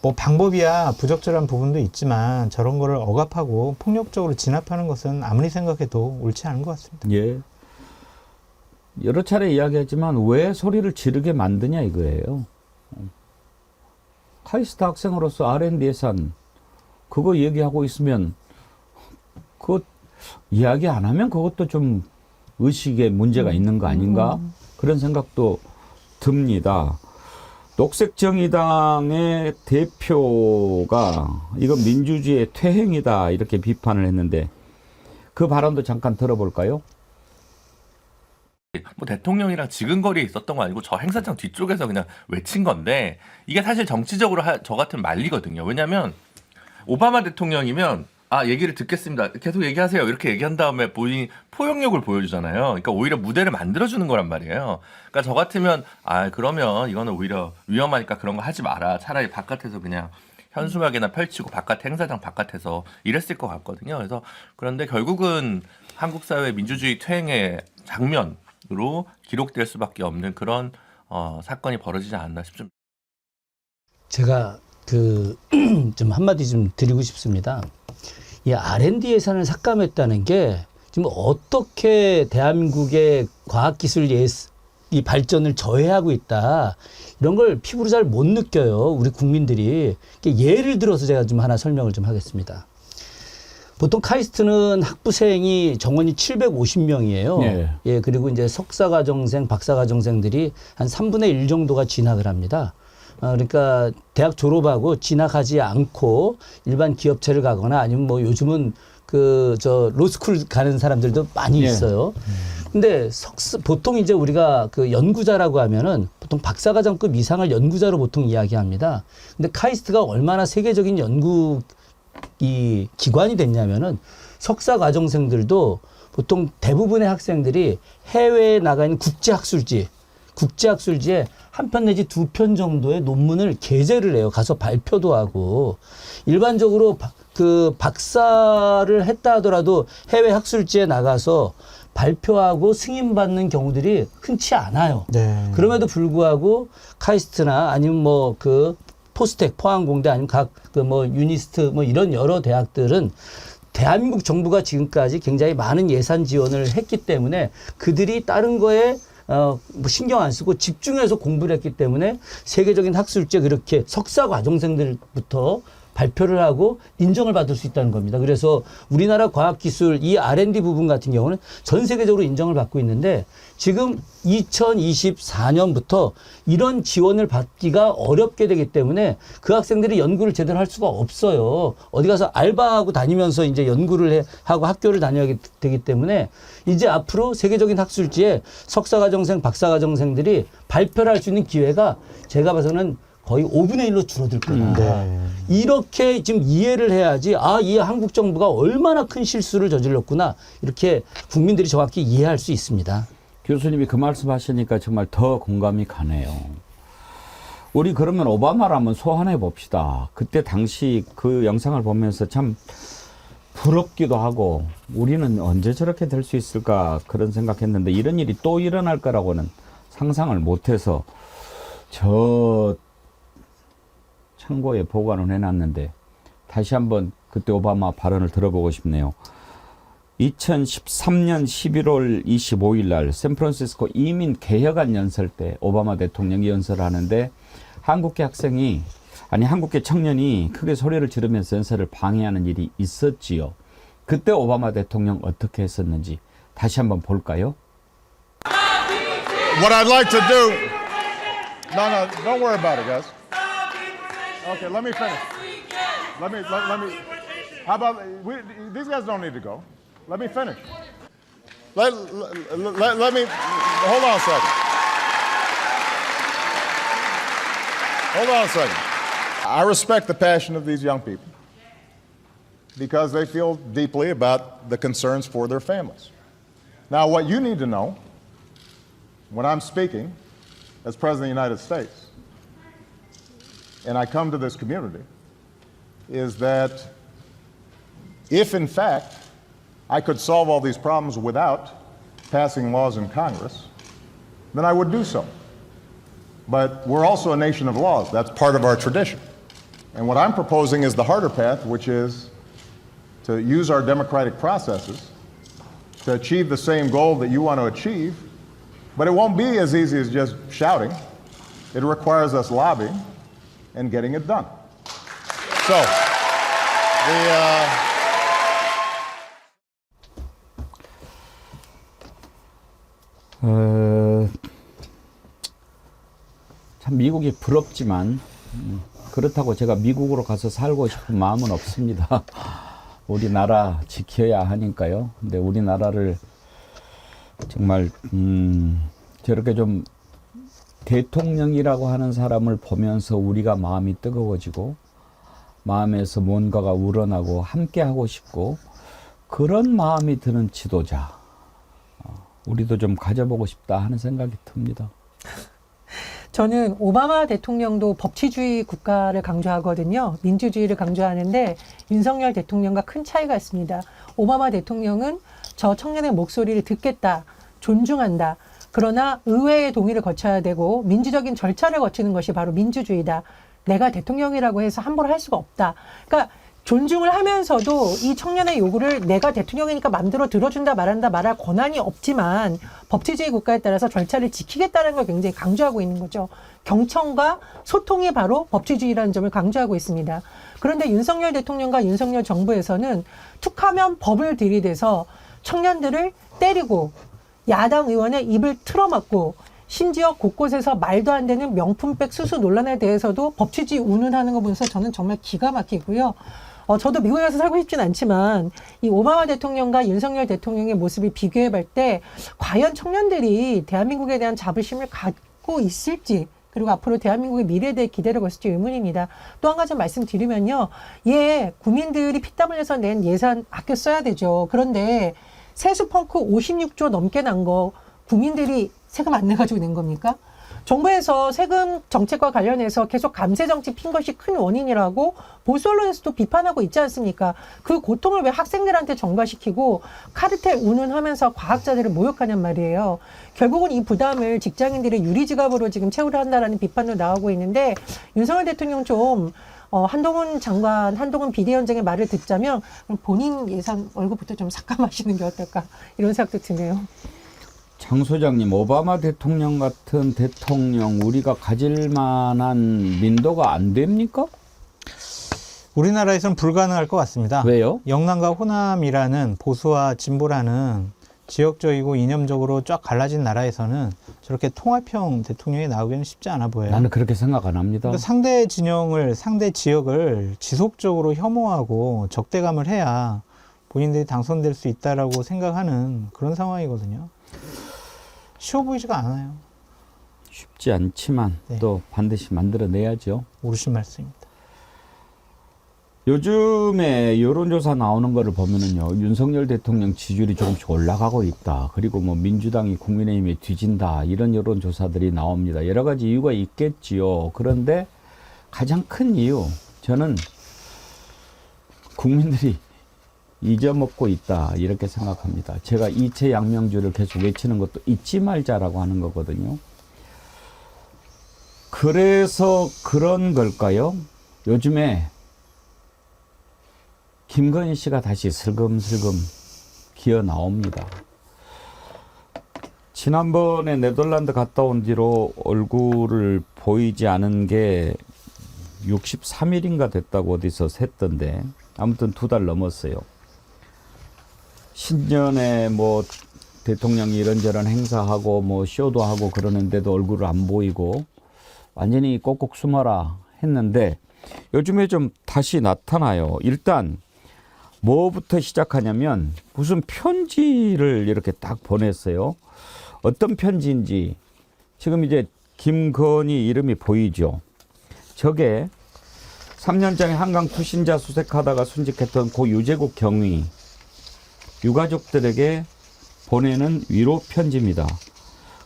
뭐 방법이야 부적절한 부분도 있지만 저런 거를 억압하고 폭력적으로 진압하는 것은 아무리 생각해도 옳지 않은 것 같습니다.
예. 여러 차례 이야기했지만 왜 소리를 지르게 만드냐 이거예요. 카이스트 학생으로서 R&D 예산 그거 얘기하고 있으면 그거 이야기 안 하면 그것도 좀 의식에 문제가 있는 거 아닌가 그런 생각도 듭니다. 녹색정의당의 대표가 이건 민주주의의 퇴행이다 이렇게 비판을 했는데 그 발언도 잠깐 들어볼까요?
뭐 대통령이랑 지근거리에 있었던 거 아니고 저 행사장 뒤쪽에서 그냥 외친 건데 이게 사실 정치적으로 저 같으면 말리거든요. 왜냐하면 오바마 대통령이면 얘기를 듣겠습니다. 계속 얘기하세요. 이렇게 얘기한 다음에 본인이 포용력을 보여주잖아요. 그러니까 오히려 무대를 만들어주는 거란 말이에요. 그러니까 저 같으면 그러면 이거는 오히려 위험하니까 그런 거 하지 마라. 차라리 바깥에서 그냥 현수막이나 펼치고 행사장 바깥에서 이랬을 것 같거든요. 그래서 그런데 결국은 한국 사회 민주주의 퇴행의 장면으로 기록될 수밖에 없는 그런 사건이 벌어지지 않았나 싶습니다.
제가 좀 한마디 좀 드리고 싶습니다. 이 R&D 예산을 삭감했다는 게 지금 어떻게 대한민국의 과학기술 이 발전을 저해하고 있다. 이런 걸 피부로 잘 못 느껴요. 우리 국민들이. 예를 들어서 제가 좀 하나 설명을 좀 하겠습니다. 보통 카이스트는 학부생이 정원이 750명이에요.
네.
예, 그리고 이제 석사과정생, 박사과정생들이 한 3분의 1 정도가 진학을 합니다. 그러니까 대학 졸업하고 진학하지 않고 일반 기업체를 가거나 아니면 뭐 요즘은 로스쿨 가는 사람들도 많이 있어요. 근데 보통 이제 우리가 연구자라고 하면은 보통 박사과정급 이상을 연구자로 보통 이야기합니다. 근데 카이스트가 얼마나 세계적인 연구 기관이 됐냐면은 석사과정생들도 보통 대부분의 학생들이 해외에 나가 있는 국제학술지에 한 편 내지 2편 정도의 논문을 게재를 해요. 가서 발표도 하고. 일반적으로 박사를 했다 하더라도 해외 학술지에 나가서 발표하고 승인받는 경우들이 흔치 않아요.
네.
그럼에도 불구하고 카이스트나 아니면 포스텍, 포항공대 아니면 유니스트 이런 여러 대학들은 대한민국 정부가 지금까지 굉장히 많은 예산 지원을 했기 때문에 그들이 다른 거에 신경 안 쓰고 집중해서 공부를 했기 때문에 세계적인 학술지에 그렇게 석사 과정생들부터 발표를 하고 인정을 받을 수 있다는 겁니다. 그래서 우리나라 과학기술 이 R&D 부분 같은 경우는 전 세계적으로 인정을 받고 있는데 지금 2024년부터 이런 지원을 받기가 어렵게 되기 때문에 그 학생들이 연구를 제대로 할 수가 없어요. 어디 가서 알바하고 다니면서 이제 연구를 하고 학교를 다녀야 되기 때문에 이제 앞으로 세계적인 학술지에 석사과정생, 박사과정생들이 발표를 할 수 있는 기회가 제가 봐서는 거의 5분의 1로 줄어들 거다. 이렇게 지금 이해를 해야지 이 한국 정부가 얼마나 큰 실수를 저질렀구나 이렇게 국민들이 정확히 이해할 수 있습니다.
교수님이 그 말씀 하시니까 정말 더 공감이 가네요. 우리 그러면 오바마를 한번 소환해 봅시다. 그때 당시 그 영상을 보면서 참 부럽기도 하고 우리는 언제 저렇게 될 수 있을까 그런 생각했는데 이런 일이 또 일어날 거라고는 상상을 못해서 참고에 보관을 해놨는데 다시 한번 그때 오바마 발언을 들어보고 싶네요. 2013년 11월 25일 날 샌프란시스코 이민 개혁안 연설 때 오바마 대통령이 연설을 하는데 한국계 청년이 크게 소리를 지르면서 연설을 방해하는 일이 있었지요. 그때 오바마 대통령 어떻게 했었는지 다시 한번 볼까요?
What I'd like to do... No, don't worry about it, guys. Okay, let me finish. Let me. How about these guys don't need to go. Let me finish. Let me. Hold on a second. Hold on a second. I respect the passion of these young people because they feel deeply about the concerns for their families. Now, what you need to know when I'm speaking as President of the United States, and I come to this community, is that if, in fact, I could solve all these problems without passing laws in Congress, then I would do so. But we're also a nation of laws. That's part of our tradition. And what I'm proposing is the harder path, which is to use our democratic processes to achieve the same goal that you want to achieve. But it won't be as easy as just shouting. It requires us lobbying and getting it done. So,
참 미국이 부럽지만 그렇다고 제가 미국으로 가서 살고 싶은 마음은 없습니다. 우리나라 지켜야 하니까요. 근데 우리나라를 정말 저렇게 좀 대통령이라고 하는 사람을 보면서 우리가 마음이 뜨거워지고 마음에서 뭔가가 우러나고 함께하고 싶고 그런 마음이 드는 지도자 우리도 좀 가져보고 싶다 하는 생각이 듭니다.
저는 오바마 대통령도 법치주의 국가를 강조하거든요. 민주주의를 강조하는데 윤석열 대통령과 큰 차이가 있습니다. 오바마 대통령은 저 청년의 목소리를 듣겠다, 존중한다. 그러나 의회의 동의를 거쳐야 되고 민주적인 절차를 거치는 것이 바로 민주주의다. 내가 대통령이라고 해서 함부로 할 수가 없다. 그러니까 존중을 하면서도 이 청년의 요구를 내가 대통령이니까 마음대로 들어준다 말한다 말할 권한이 없지만 법치주의 국가에 따라서 절차를 지키겠다는 걸 굉장히 강조하고 있는 거죠. 경청과 소통이 바로 법치주의라는 점을 강조하고 있습니다. 그런데 윤석열 대통령과 윤석열 정부에서는 툭하면 법을 들이대서 청년들을 때리고 야당 의원의 입을 틀어막고 심지어 곳곳에서 말도 안 되는 명품백 수수 논란에 대해서도 법치주의 운운하는 거 보면서 저는 정말 기가 막히고요. 저도 미국에 가서 살고 싶진 않지만 이 오바마 대통령과 윤석열 대통령의 모습을 비교해볼 때 과연 청년들이 대한민국에 대한 자부심을 갖고 있을지 그리고 앞으로 대한민국의 미래에 대해 기대를 걸을지 의문입니다. 또 한 가지 말씀드리면요. 국민들이 피땀 흘려서 낸 예산 아껴 써야 되죠. 그런데 세수 펑크 56조 넘게 난 거 국민들이 세금 안 내가지고 낸 겁니까? 정부에서 세금 정책과 관련해서 계속 감세 정책 핀 것이 큰 원인이라고 보수 언론에서도 비판하고 있지 않습니까? 그 고통을 왜 학생들한테 전가시키고 카르텔 운운하면서 과학자들을 모욕하냔 말이에요. 결국은 이 부담을 직장인들의 유리지갑으로 지금 채우려 한다라는 비판도 나오고 있는데 윤석열 대통령 좀 한동훈 장관, 한동훈 비대위원장의 말을 듣자면 본인 예산 월급부터 좀 삭감하시는 게 어떨까 이런 생각도 드네요.
장 소장님, 오바마 대통령 같은 대통령 우리가 가질 만한 민도가 안 됩니까?
우리나라에서는 불가능할 것 같습니다.
왜요?
영남과 호남이라는 보수와 진보라는 지역적이고 이념적으로 쫙 갈라진 나라에서는 저렇게 통합형 대통령이 나오기는 쉽지 않아 보여요.
나는 그렇게 생각 안 합니다.
그러니까 상대 진영을, 상대 지역을 지속적으로 혐오하고 적대감을 해야 본인들이 당선될 수 있다라고 생각하는 그런 상황이거든요. 쉬워 보이지가 않아요.
쉽지 않지만
네.
또 반드시 만들어내야죠.
옳으신 말씀입니다.
요즘에 여론조사 나오는 거를 보면은요, 윤석열 대통령 지지율이 조금씩 올라가고 있다. 그리고 뭐 민주당이 국민의힘에 뒤진다. 이런 여론조사들이 나옵니다. 여러 가지 이유가 있겠지요. 그런데 가장 큰 이유, 저는 국민들이 잊어먹고 있다. 이렇게 생각합니다. 제가 이채양명주를 계속 외치는 것도 잊지 말자라고 하는 거거든요. 그래서 그런 걸까요? 요즘에 김건희 씨가 다시 슬금슬금 기어 나옵니다. 지난번에 네덜란드 갔다 온 뒤로 얼굴을 보이지 않은 게 63일인가 됐다고 어디서 셌던데 아무튼 2달 넘었어요. 신년에 뭐 대통령이 이런저런 행사하고 뭐 쇼도 하고 그러는데도 얼굴을 안 보이고 완전히 꼭꼭 숨어라 했는데 요즘에 좀 다시 나타나요. 일단 뭐부터 시작하냐면 무슨 편지를 이렇게 딱 보냈어요. 어떤 편지인지 지금 이제 김건희 이름이 보이죠. 저게 3년 전에 한강 투신자 수색하다가 순직했던 고 유재국 경위 유가족들에게 보내는 위로 편지입니다.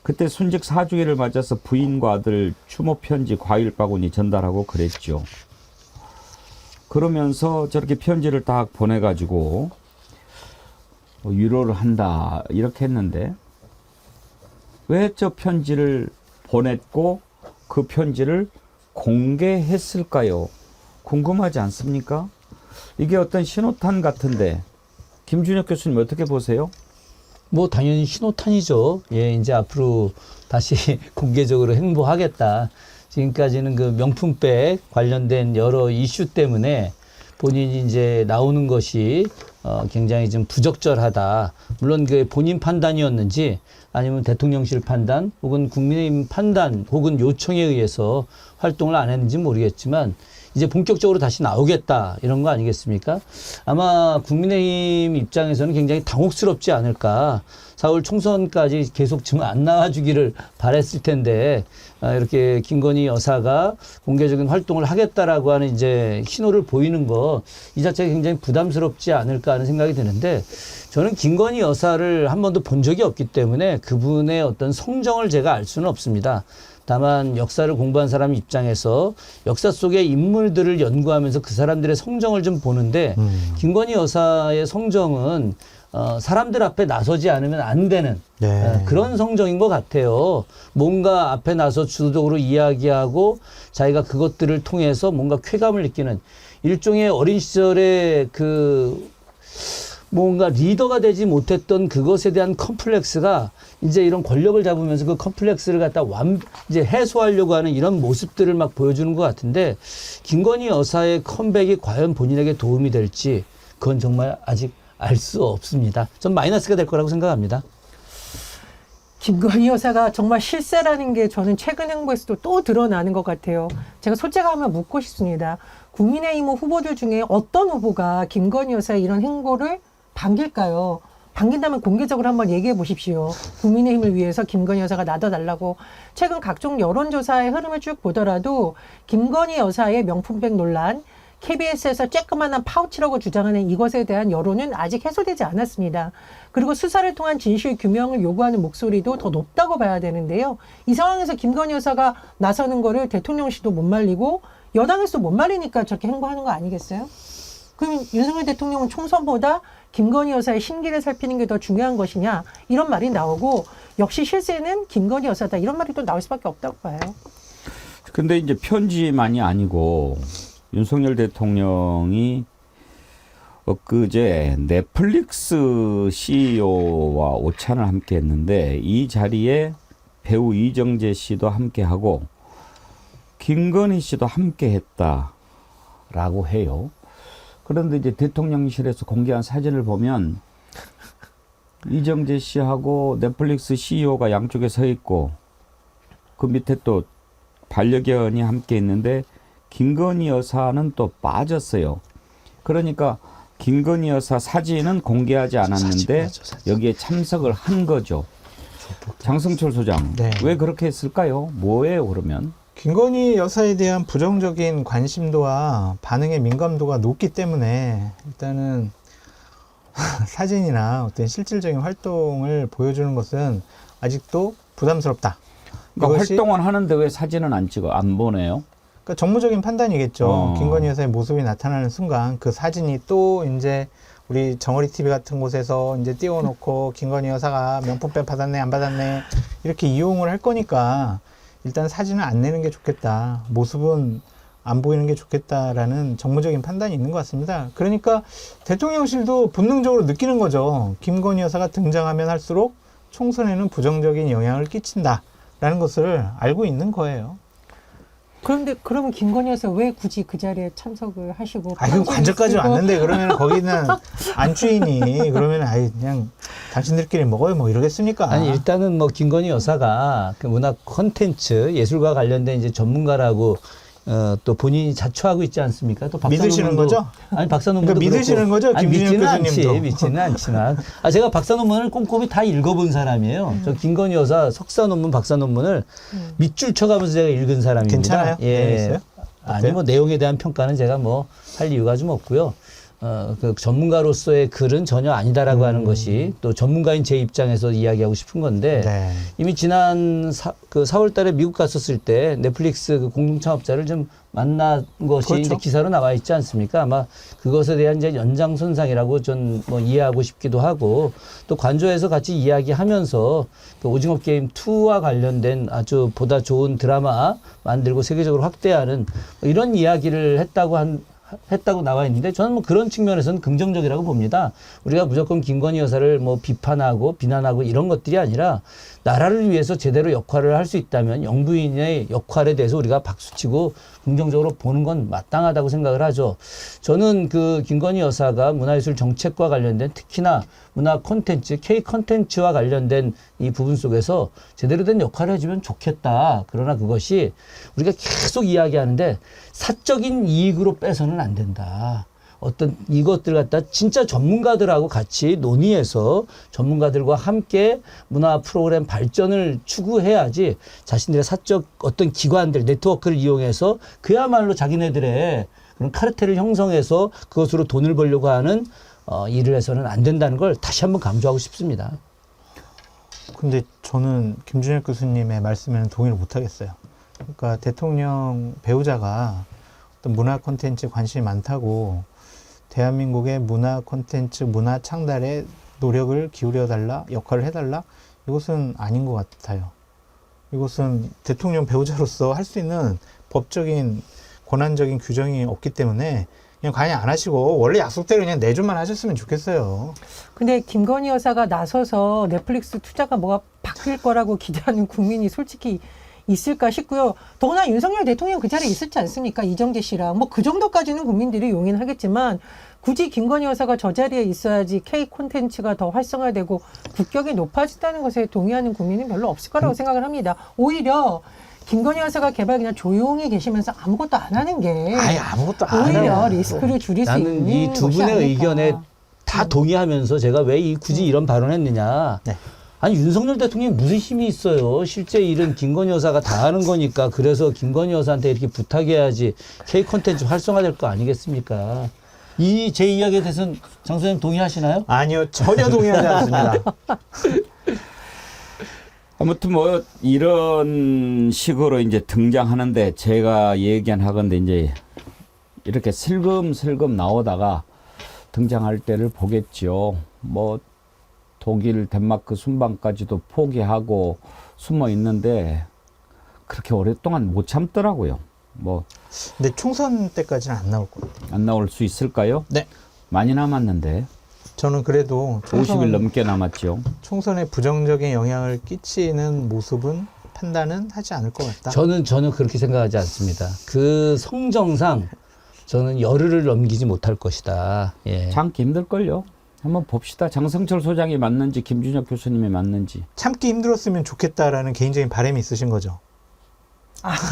그때 순직 4주기를 맞아서 부인과 아들 추모 편지 과일 바구니 전달하고 그랬죠. 그러면서 저렇게 편지를 딱 보내가지고 위로를 한다 이렇게 했는데 왜 저 편지를 보냈고 그 편지를 공개했을까요? 궁금하지 않습니까? 이게 어떤 신호탄 같은데 김준혁 교수님 어떻게 보세요?
뭐 당연히 신호탄이죠. 예, 이제 앞으로 다시 공개적으로 행보하겠다. 지금까지는 그 명품백 관련된 여러 이슈 때문에 본인이 이제 나오는 것이 굉장히 좀 부적절하다. 물론 그 본인 판단이었는지 아니면 대통령실 판단 혹은 국민의힘 판단 혹은 요청에 의해서 활동을 안 했는지 모르겠지만 이제 본격적으로 다시 나오겠다 이런 거 아니겠습니까? 아마 국민의힘 입장에서는 굉장히 당혹스럽지 않을까. 4월 총선까지 계속 좀 안 나와주기를 바랬을 텐데 이렇게 김건희 여사가 공개적인 활동을 하겠다라고 하는 이제 신호를 보이는 거 이 자체가 굉장히 부담스럽지 않을까 하는 생각이 드는데 저는 김건희 여사를 한 번도 본 적이 없기 때문에 그분의 어떤 성정을 제가 알 수는 없습니다. 다만 역사를 공부한 사람 입장에서 역사 속의 인물들을 연구하면서 그 사람들의 성정을 좀 보는데 김건희 여사의 성정은 사람들 앞에 나서지 않으면 안 되는 그런 성정인 것 같아요. 뭔가 앞에 나서 주도적으로 이야기하고 자기가 그것들을 통해서 뭔가 쾌감을 느끼는 일종의 어린 시절에 그 뭔가 리더가 되지 못했던 그것에 대한 컴플렉스가 이제 이런 권력을 잡으면서 그 컴플렉스를 갖다 이제 해소하려고 하는 이런 모습들을 막 보여주는 것 같은데 김건희 여사의 컴백이 과연 본인에게 도움이 될지 그건 정말 아직 알 수 없습니다. 전 마이너스가 될 거라고 생각합니다.
김건희 여사가 정말 실세라는 게 저는 최근 행보에서도 또 드러나는 것 같아요. 제가 솔직하게 묻고 싶습니다. 국민의힘 후보들 중에 어떤 후보가 김건희 여사의 이런 행보를 반길까요? 반긴다면 공개적으로 한번 얘기해 보십시오. 국민의힘을 위해서 김건희 여사가 놔둬달라고. 최근 각종 여론조사의 흐름을 쭉 보더라도 김건희 여사의 명품백 논란, KBS에서 쬐끄만한 파우치라고 주장하는 이것에 대한 여론은 아직 해소되지 않았습니다. 그리고 수사를 통한 진실 규명을 요구하는 목소리도 더 높다고 봐야 되는데요. 이 상황에서 김건희 여사가 나서는 거를 대통령실도 못 말리고 여당에서도 못 말리니까 저렇게 행보하는 거 아니겠어요? 그럼 윤석열 대통령은 총선보다 김건희 여사의 심기를 살피는 게 더 중요한 것이냐 이런 말이 나오고 역시 실세는 김건희 여사다 이런 말이 또 나올 수밖에 없다고 봐요.
근데 이제 편지만이 아니고 윤석열 대통령이 엊그제 넷플릭스 CEO와 오찬을 함께 했는데 이 자리에 배우 이정재 씨도 함께하고 김건희 씨도 함께했다라고 해요. 그런데 이제 대통령실에서 공개한 사진을 보면 이정재 씨하고 넷플릭스 CEO가 양쪽에 서 있고 그 밑에 또 반려견이 함께 있는데 김건희 여사는 또 빠졌어요. 그러니까 김건희 여사 사진은 공개하지 않았는데 여기에 참석을 한 거죠. 장성철 소장,
네.
왜 그렇게 했을까요? 뭐예요, 그러면?
김건희 여사에 대한 부정적인 관심도와 반응의 민감도가 높기 때문에 일단은 사진이나 어떤 실질적인 활동을 보여주는 것은 아직도 부담스럽다.
그러니까 활동은 하는데 왜 사진은 안 찍어, 안 보내요?
그러니까 정무적인 판단이겠죠. 김건희 여사의 모습이 나타나는 순간 그 사진이 또 이제 우리 정어리 TV 같은 곳에서 이제 띄워놓고 김건희 여사가 명품백 받았네 안 받았네 이렇게 이용을 할 거니까 일단 사진은 안 내는 게 좋겠다. 모습은 안 보이는 게 좋겠다라는 정무적인 판단이 있는 것 같습니다. 그러니까 대통령실도 본능적으로 느끼는 거죠. 김건희 여사가 등장하면 할수록 총선에는 부정적인 영향을 끼친다라는 것을 알고 있는 거예요.
그런데 그러면 김건희 여사 왜 굳이 그 자리에 참석을 하시고?
그 관저까지 왔는데 그러면 거기는 안주인이 그러면 그냥 당신들끼리 먹어요 뭐 이러겠습니까?
아니 일단은 뭐 김건희 여사가 그 문화 콘텐츠 예술과 관련된 이제 전문가라고 또 본인이 자처하고 있지 않습니까? 또
믿으시는 거죠?
아니 박사 논문도
그러니까 믿으시는 거죠? 김준혁 교수님도.
믿지는 않지만 제가 박사 논문을 꼼꼼히 다 읽어본 사람이에요. 저 김건희 여사 석사 논문, 박사 논문을 밑줄 쳐가면서 제가 읽은 사람입니다.
괜찮아요?
예.
재밌어요?
아니 뭐 내용에 대한 평가는 제가 뭐 할 이유가 좀 없고요. 그 전문가로서의 글은 전혀 아니다라고 하는 것이 또 전문가인 제 입장에서 이야기하고 싶은 건데
네.
이미 지난 4월 달에 미국 갔었을 때 넷플릭스 그 공동 창업자를 좀 만난 것이
그렇죠.
이제 기사로 나와 있지 않습니까? 아마 그것에 대한 이제 연장선상이라고 전 뭐 이해하고 싶기도 하고 또 관저에서 같이 이야기하면서 그 오징어 게임 2와 관련된 아주 보다 좋은 드라마 만들고 세계적으로 확대하는 뭐 이런 이야기를 했다고 나와 있는데 저는 뭐 그런 측면에서는 긍정적이라고 봅니다. 우리가 무조건 김건희 여사를 뭐 비판하고 비난하고 이런 것들이 아니라 나라를 위해서 제대로 역할을 할 수 있다면 영부인의 역할에 대해서 우리가 박수치고 긍정적으로 보는 건 마땅하다고 생각을 하죠. 저는 그 김건희 여사가 문화예술 정책과 관련된 특히나 문화 콘텐츠, K 콘텐츠와 관련된 이 부분 속에서 제대로 된 역할을 해주면 좋겠다. 그러나 그것이 우리가 계속 이야기하는데 사적인 이익으로 빼서는 안 된다. 어떤 이것들 갖다 진짜 전문가들하고 같이 논의해서 전문가들과 함께 문화 프로그램 발전을 추구해야지 자신들의 사적 어떤 기관들 네트워크를 이용해서 그야말로 자기네들의 그런 카르텔을 형성해서 그것으로 돈을 벌려고 하는 일을 해서는 안 된다는 걸 다시 한번 강조하고 싶습니다.
근데 저는 김준혁 교수님의 말씀에는 동의를 못 하겠어요. 그러니까 대통령 배우자가 어떤 문화 콘텐츠에 관심이 많다고 대한민국의 문화 콘텐츠, 문화 창달에 노력을 기울여달라, 역할을 해달라? 이것은 아닌 것 같아요. 이것은 대통령 배우자로서 할 수 있는 법적인, 권한적인 규정이 없기 때문에 그냥 관여 안 하시고 원래 약속대로 그냥 내조만 하셨으면 좋겠어요.
근데 김건희 여사가 나서서 넷플릭스 투자가 뭐가 바뀔 거라고 기대하는 국민이 솔직히 있을까 싶고요. 더구나 윤석열 대통령 그 자리에 있었지 않습니까? 이정재 씨랑. 뭐 그 정도까지는 국민들이 용인하겠지만 굳이 김건희 여사가 저 자리에 있어야지 K 콘텐츠가 더 활성화되고 국격이 높아진다는 것에 동의하는 국민은 별로 없을 거라고 생각을 합니다. 오히려 김건희 여사가 개발 그냥 조용히 계시면서 아무것도 안 하는 게
아예 아무것도 안
오히려
해요.
리스크를 줄일 수 있는
나는 이 두
것이
분의
아닐까.
의견에 다 동의하면서 제가 왜 굳이 이런 발언을 했느냐.
네.
아니 윤석열 대통령이 무슨 힘이 있어요. 실제 일은 김건희 여사가 다 하는 거니까 그래서 김건희 여사한테 이렇게 부탁해야지 K 콘텐츠 활성화될 거 아니겠습니까. 이 제 이야기에 대해서는 장 선생님 동의하시나요?
아니요, 전혀 동의하지 않습니다.
아무튼 뭐 이런 식으로 이제 등장하는데 제가 얘기한 하건데 이제 이렇게 슬금슬금 나오다가 등장할 때를 보겠죠. 뭐 독일, 덴마크 순방까지도 포기하고 숨어 있는데 그렇게 오랫동안 못 참더라고요. 뭐
근데 총선 때까지는 안 나올 거예요.
안 나올 수 있을까요?
네.
많이 남았는데
저는 그래도
50일 넘게 남았죠.
총선에 부정적인 영향을 끼치는 모습은 판단은 하지 않을 것 같다.
저는 전혀 그렇게 생각하지 않습니다. 그 성정상 저는 열흘을 넘기지 못할 것이다. 예.
참기 힘들걸요. 한번 봅시다. 장성철 소장이 맞는지 김준혁 교수님이 맞는지.
참기 힘들었으면 좋겠다라는 개인적인 바람이 있으신 거죠.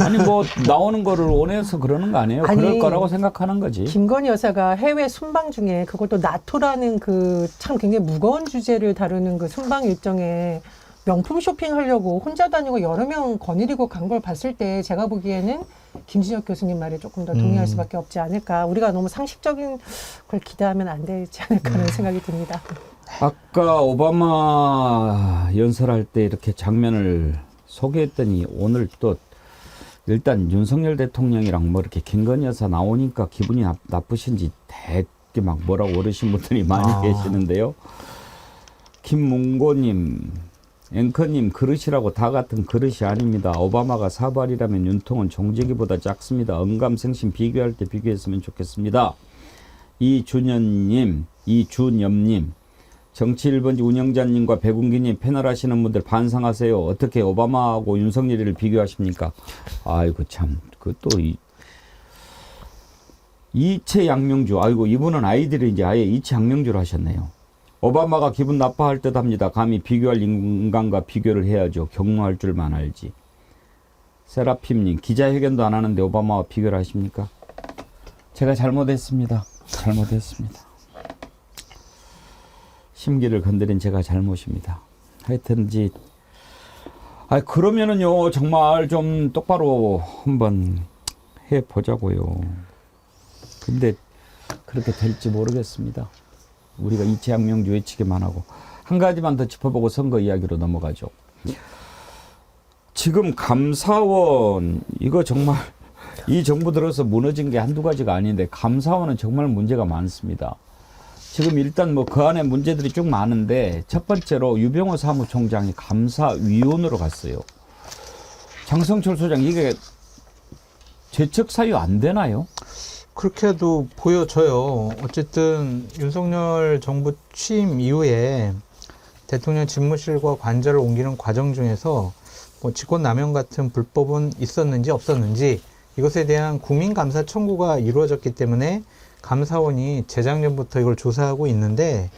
아니 뭐 나오는 거를 원해서 그러는 거 아니에요?
아니,
그럴 거라고 생각하는 거지.
김건희 여사가 해외 순방 중에 그것도 나토라는 그 참 굉장히 무거운 주제를 다루는 그 순방 일정에 명품 쇼핑하려고 혼자 다니고 여러 명 거느리고 간 걸 봤을 때 제가 보기에는 김진혁 교수님 말에 조금 더 동의할 수밖에 없지 않을까. 우리가 너무 상식적인 걸 기대하면 안 되지 않을까 하는 생각이 듭니다.
아까 오바마 연설할 때 이렇게 장면을 소개했더니 오늘 또 일단 윤석열 대통령이랑 뭐 이렇게 김건희 여사 나오니까 기분이 나쁘신지 되게 막 뭐라고 오르신 분들이 많이 계시는데요. 김문고님, 앵커님 그릇이라고 다 같은 그릇이 아닙니다. 오바마가 사발이라면 윤통은 종지기보다 작습니다. 언감생심 비교할 때 비교했으면 좋겠습니다. 이준현님, 이준엽님, 정치 1번지 운영자님과 백운기님 패널 하시는 분들 반성하세요. 어떻게 오바마하고 윤석열이를 비교하십니까? 아이고 참, 그것도 이채 양명주, 아이고 이분은 아이들이 이제 아예 이채 양명주로 하셨네요. 오바마가 기분 나빠할 듯 합니다. 감히 비교할 인간과 비교를 해야죠. 경로할 줄만 알지. 세라핌님, 기자회견도 안 하는데 오바마와 비교를 하십니까? 제가 잘못했습니다. 잘못했습니다. 심기를 건드린 제가 잘못입니다. 하여튼지, 그러면은요, 정말 좀 똑바로 한번 해보자고요. 근데 그렇게 될지 모르겠습니다. 우리가 이채양명주 외치기만 하고. 한 가지만 더 짚어보고 선거 이야기로 넘어가죠. 지금 감사원 이거 정말 이 정부 들어서 무너진 게 한두 가지가 아닌데 감사원은 정말 문제가 많습니다. 지금 일단 뭐 그 안에 문제들이 쭉 많은데 첫 번째로 유병호 사무총장이 감사위원으로 갔어요. 장성철 소장 이게 죄책 사유 안 되나요?
그렇게도 보여져요. 어쨌든 윤석열 정부 취임 이후에 대통령 집무실과 관저를 옮기는 과정 중에서 뭐 직권남용 같은 불법은 있었는지 없었는지 이것에 대한 국민감사 청구가 이루어졌기 때문에 감사원이 재작년부터 이걸 조사하고 있는데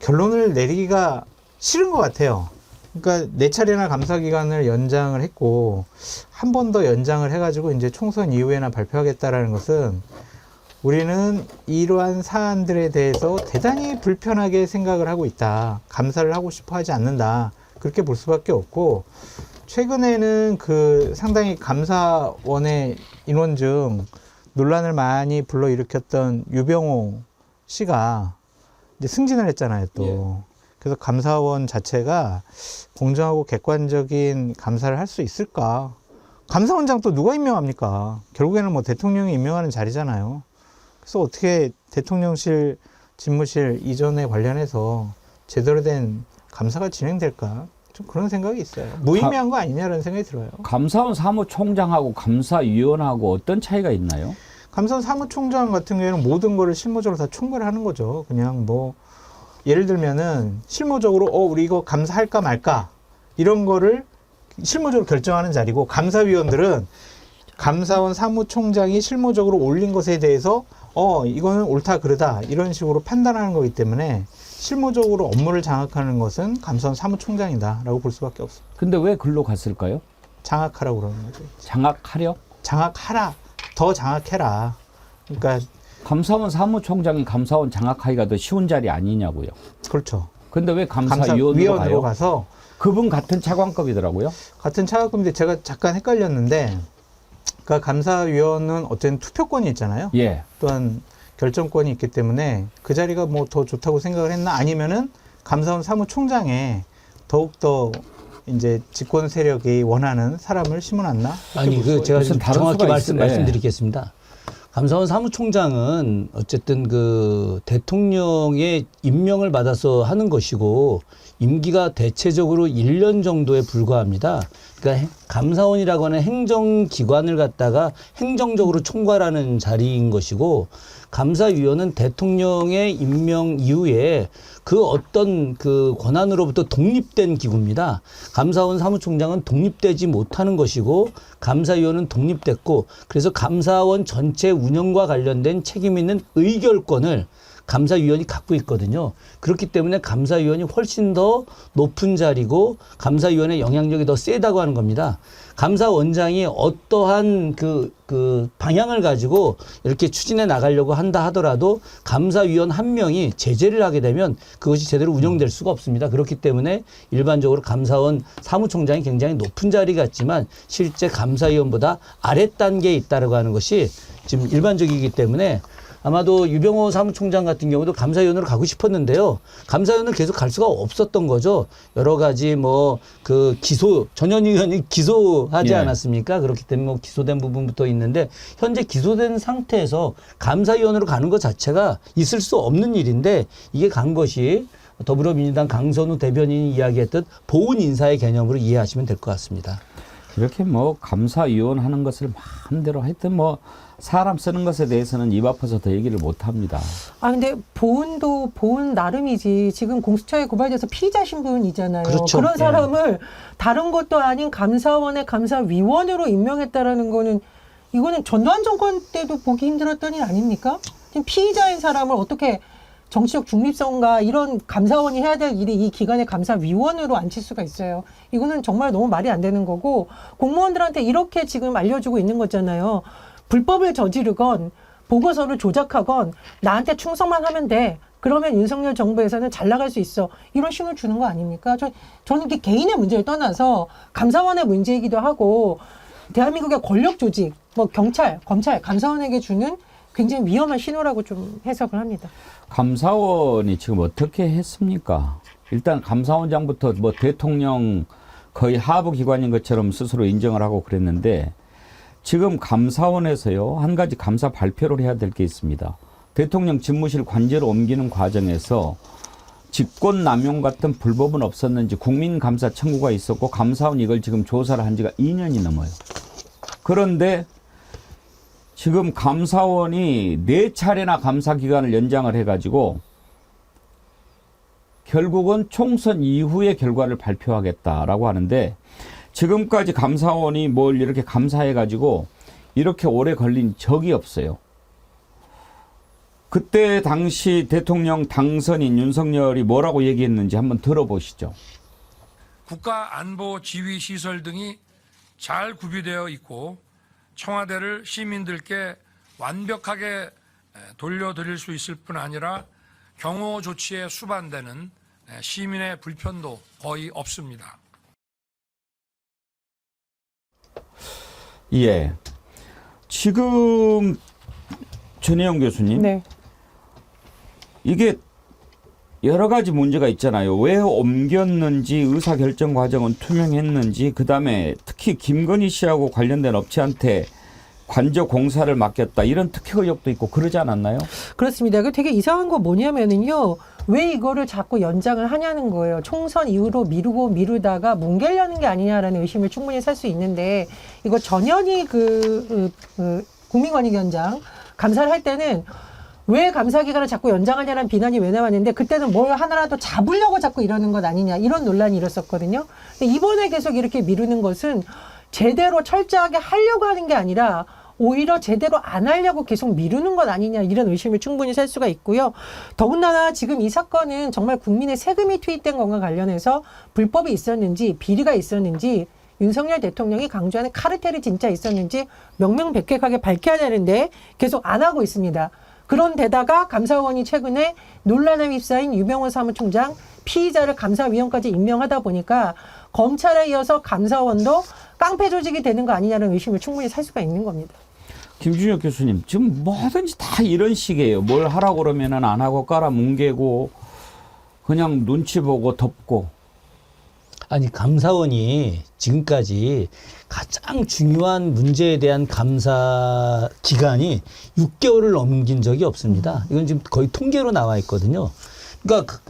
결론을 내리기가 싫은 것 같아요. 그러니까 4차례나 감사 기간을 연장을 했고 한 번 더 연장을 해가지고 이제 총선 이후에나 발표하겠다라는 것은 우리는 이러한 사안들에 대해서 대단히 불편하게 생각을 하고 있다. 감사를 하고 싶어 하지 않는다. 그렇게 볼 수밖에 없고 최근에는 그 상당히 감사원의 인원 중 논란을 많이 불러일으켰던 유병호 씨가 이제 승진을 했잖아요, 또. 그래서 감사원 자체가 공정하고 객관적인 감사를 할 수 있을까? 감사원장 또 누가 임명합니까? 결국에는 뭐 대통령이 임명하는 자리잖아요. 그래서 어떻게 대통령실 집무실 이전에 관련해서 제대로 된 감사가 진행될까? 좀 그런 생각이 있어요. 무의미한 거 아니냐라는 생각이 들어요.
감사원 사무총장하고 감사위원하고 어떤 차이가 있나요?
감사원 사무총장 같은 경우에는 모든 거를 실무적으로 다 총괄을 하는 거죠. 그냥 뭐 예를 들면은 실무적으로 우리 이거 감사할까 말까 이런 거를 실무적으로 결정하는 자리고 감사위원들은 감사원 사무총장이 실무적으로 올린 것에 대해서 이거는 옳다 그르다 이런 식으로 판단하는 거기 때문에 실무적으로 업무를 장악하는 것은 감사원 사무총장이다라고 볼 수밖에 없습니다.
근데 왜 글로 갔을까요?
장악하라고 그러는 거죠.
장악하려?
장악하라. 더 장악해라. 그러니까
감사원 사무총장이 감사원 장악하기가 더 쉬운 자리 아니냐고요.
그렇죠.
근데 왜 감사위원으로 가요?
가서
그분 같은 차관급이더라고요.
같은 차관급인데 제가 잠깐 헷갈렸는데 그러니까 감사위원은 어쨌든 투표권이 있잖아요.
예.
또한 결정권이 있기 때문에 그 자리가 뭐 더 좋다고 생각을 했나 아니면은 감사원 사무총장에 더욱더 이제 집권 세력이 원하는 사람을 심어놨나?
아니, 그 제가
무슨
좀
다른
정확히
수가 있을-
말씀드리겠습니다. 감사원 사무총장은 어쨌든 그 대통령의 임명을 받아서 하는 것이고 임기가 대체적으로 1년 정도에 불과합니다. 그러니까 감사원이라고 하는 행정기관을 갖다가 행정적으로 총괄하는 자리인 것이고 감사위원은 대통령의 임명 이후에 그 어떤 그 권한으로부터 독립된 기구입니다. 감사원 사무총장은 독립되지 못하는 것이고 감사위원은 독립됐고 그래서 감사원 전체 운영과 관련된 책임 있는 의결권을 감사위원이 갖고 있거든요. 그렇기 때문에 감사위원이 훨씬 더 높은 자리고 감사위원의 영향력이 더 세다고 하는 겁니다. 감사원장이 어떠한 그 방향을 가지고 이렇게 추진해 나가려고 한다 하더라도 감사위원 한 명이 제재를 하게 되면 그것이 제대로 운영될 수가 없습니다. 그렇기 때문에 일반적으로 감사원 사무총장이 굉장히 높은 자리 같지만 실제 감사위원보다 아래 단계에 있다라고 하는 것이 지금 일반적이기 때문에 아마도 유병호 사무총장 같은 경우도 감사위원으로 가고 싶었는데요. 감사위원을 계속 갈 수가 없었던 거죠. 여러 가지 뭐 그 전 현 의원이 기소하지
예.
않았습니까? 그렇기 때문에 뭐 기소된 부분부터 있는데 현재 기소된 상태에서 감사위원으로 가는 것 자체가 있을 수 없는 일인데 이게 간 것이 더불어민주당 강선우 대변인이 이야기했듯 보훈 인사의 개념으로 이해하시면 될 것 같습니다.
이렇게 뭐 감사위원 하는 것을 마음대로 하여튼 뭐 사람 쓰는 것에 대해서는 입 아파서 더 얘기를 못 합니다.
근데 보훈도 보훈 나름이지. 지금 공수처에 고발돼서 피의자 신분이잖아요.
그렇죠.
그런
예.
사람을 다른 것도 아닌 감사원의 감사위원으로 임명했다라는 거는 이거는 전두환 정권 때도 보기 힘들었던 일 아닙니까? 지금 피의자인 사람을 어떻게 정치적 중립성과 이런 감사원이 해야 될 일이 이 기관의 감사위원으로 앉힐 수가 있어요. 이거는 정말 너무 말이 안 되는 거고 공무원들한테 이렇게 지금 알려주고 있는 거잖아요. 불법을 저지르건 보고서를 조작하건 나한테 충성만 하면 돼. 그러면 윤석열 정부에서는 잘 나갈 수 있어. 이런 신호를 주는 거 아닙니까? 저는 이게 개인의 문제를 떠나서 감사원의 문제이기도 하고 대한민국의 권력 조직, 뭐 경찰, 검찰, 감사원에게 주는 굉장히 위험한 신호라고 좀 해석을 합니다.
감사원이 지금 어떻게 했습니까? 일단 감사원장부터 뭐 대통령 거의 하부 기관인 것처럼 스스로 인정을 하고 그랬는데 지금 감사원에서요 한 가지 감사 발표를 해야 될 게 있습니다. 대통령 집무실 관저로 옮기는 과정에서 직권남용 같은 불법은 없었는지 국민감사 청구가 있었고 감사원이 이걸 지금 조사를 한 지가 2년이 넘어요. 그런데 지금 감사원이 4차례나 감사 기간을 연장을 해가지고 결국은 총선 이후의 결과를 발표하겠다라고 하는데 지금까지 감사원이 뭘 이렇게 감사해가지고 이렇게 오래 걸린 적이 없어요. 그때 당시 대통령 당선인 윤석열이 뭐라고 얘기했는지 한번 들어보시죠.
국가안보지휘시설 등이 잘 구비되어 있고 청와대를 시민들께 완벽하게 돌려드릴 수 있을 뿐 아니라 경호 조치에 수반되는 시민의 불편도 거의 없습니다.
예. 지금 전혜영 교수님.
네.
이게 여러 가지 문제가 있잖아요. 왜 옮겼는지 의사결정 과정은 투명했는지 그다음에 특히 김건희 씨하고 관련된 업체한테 관저 공사를 맡겼다 이런 특혜 의혹도 있고 그러지 않았나요?
그렇습니다. 그 되게 이상한 거 뭐냐면은요. 왜 이거를 자꾸 연장을 하냐는 거예요. 총선 이후로 미루다가 뭉개려는 게 아니냐라는 의심을 충분히 살 수 있는데 이거 전현희 국민권익위원장 감사를 할 때는 왜 감사 기간을 자꾸 연장하냐는 비난이 왜 나왔는데 그때는 뭘 하나라도 잡으려고 자꾸 이러는 것 아니냐 이런 논란이 일었었거든요. 근데 이번에 계속 이렇게 미루는 것은 제대로 철저하게 하려고 하는 게 아니라 오히려 제대로 안 하려고 계속 미루는 것 아니냐 이런 의심을 충분히 살 수가 있고요. 더군다나 지금 이 사건은 정말 국민의 세금이 투입된 것과 관련해서 불법이 있었는지 비리가 있었는지 윤석열 대통령이 강조하는 카르텔이 진짜 있었는지 명명백백하게 밝혀야 되는데 계속 안 하고 있습니다. 그런데다가 감사원이 최근에 논란에 휩싸인 유병원 사무총장 피의자를 감사위원까지 임명하다 보니까 검찰에 이어서 감사원도 깡패 조직이 되는 거 아니냐는 의심을 충분히 살 수가 있는 겁니다.
김준혁 교수님 지금 뭐든지 다 이런 식이에요. 뭘 하라고 그러면은 안 하고 깔아 뭉개고 그냥 눈치 보고 덮고.
아니 감사원이 지금까지 가장 중요한 문제에 대한 감사 기간이 6개월을 넘긴 적이 없습니다. 이건 지금 거의 통계로 나와 있거든요. 그러니까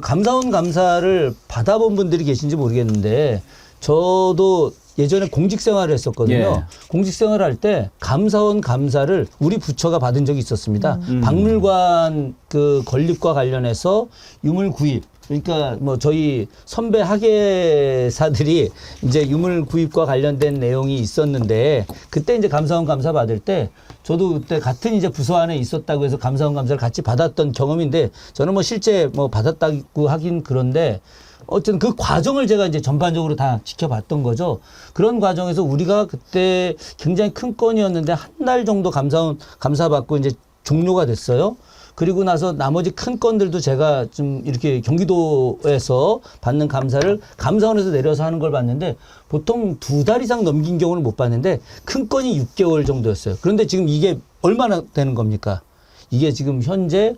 감사원 감사를 받아본 분들이 계신지 모르겠는데 저도 예전에 공직생활을 했었거든요.
예.
공직생활을 할 때 감사원 감사를 우리 부처가 받은 적이 있었습니다. 박물관 그 건립과 관련해서 유물 구입 그러니까 뭐 저희 선배 학예사들이 이제 유물 구입과 관련된 내용이 있었는데 그때 이제 감사원 감사 받을 때 저도 그때 같은 이제 부서 안에 있었다고 해서 감사원 감사를 같이 받았던 경험인데 저는 뭐 실제 뭐 받았다고 하긴 그런데 어쨌든 그 과정을 제가 이제 전반적으로 다 지켜봤던 거죠. 그런 과정에서 우리가 그때 굉장히 큰 건이었는데 한 달 정도 감사원 감사 받고 이제 종료가 됐어요. 그리고 나서 나머지 큰 건들도 제가 좀 이렇게 경기도에서 받는 감사를 감사원에서 내려서 하는 걸 봤는데 보통 2달 이상 넘긴 경우는 못 봤는데 큰 건이 6개월 정도였어요. 그런데 지금 이게 얼마나 되는 겁니까? 이게 지금 현재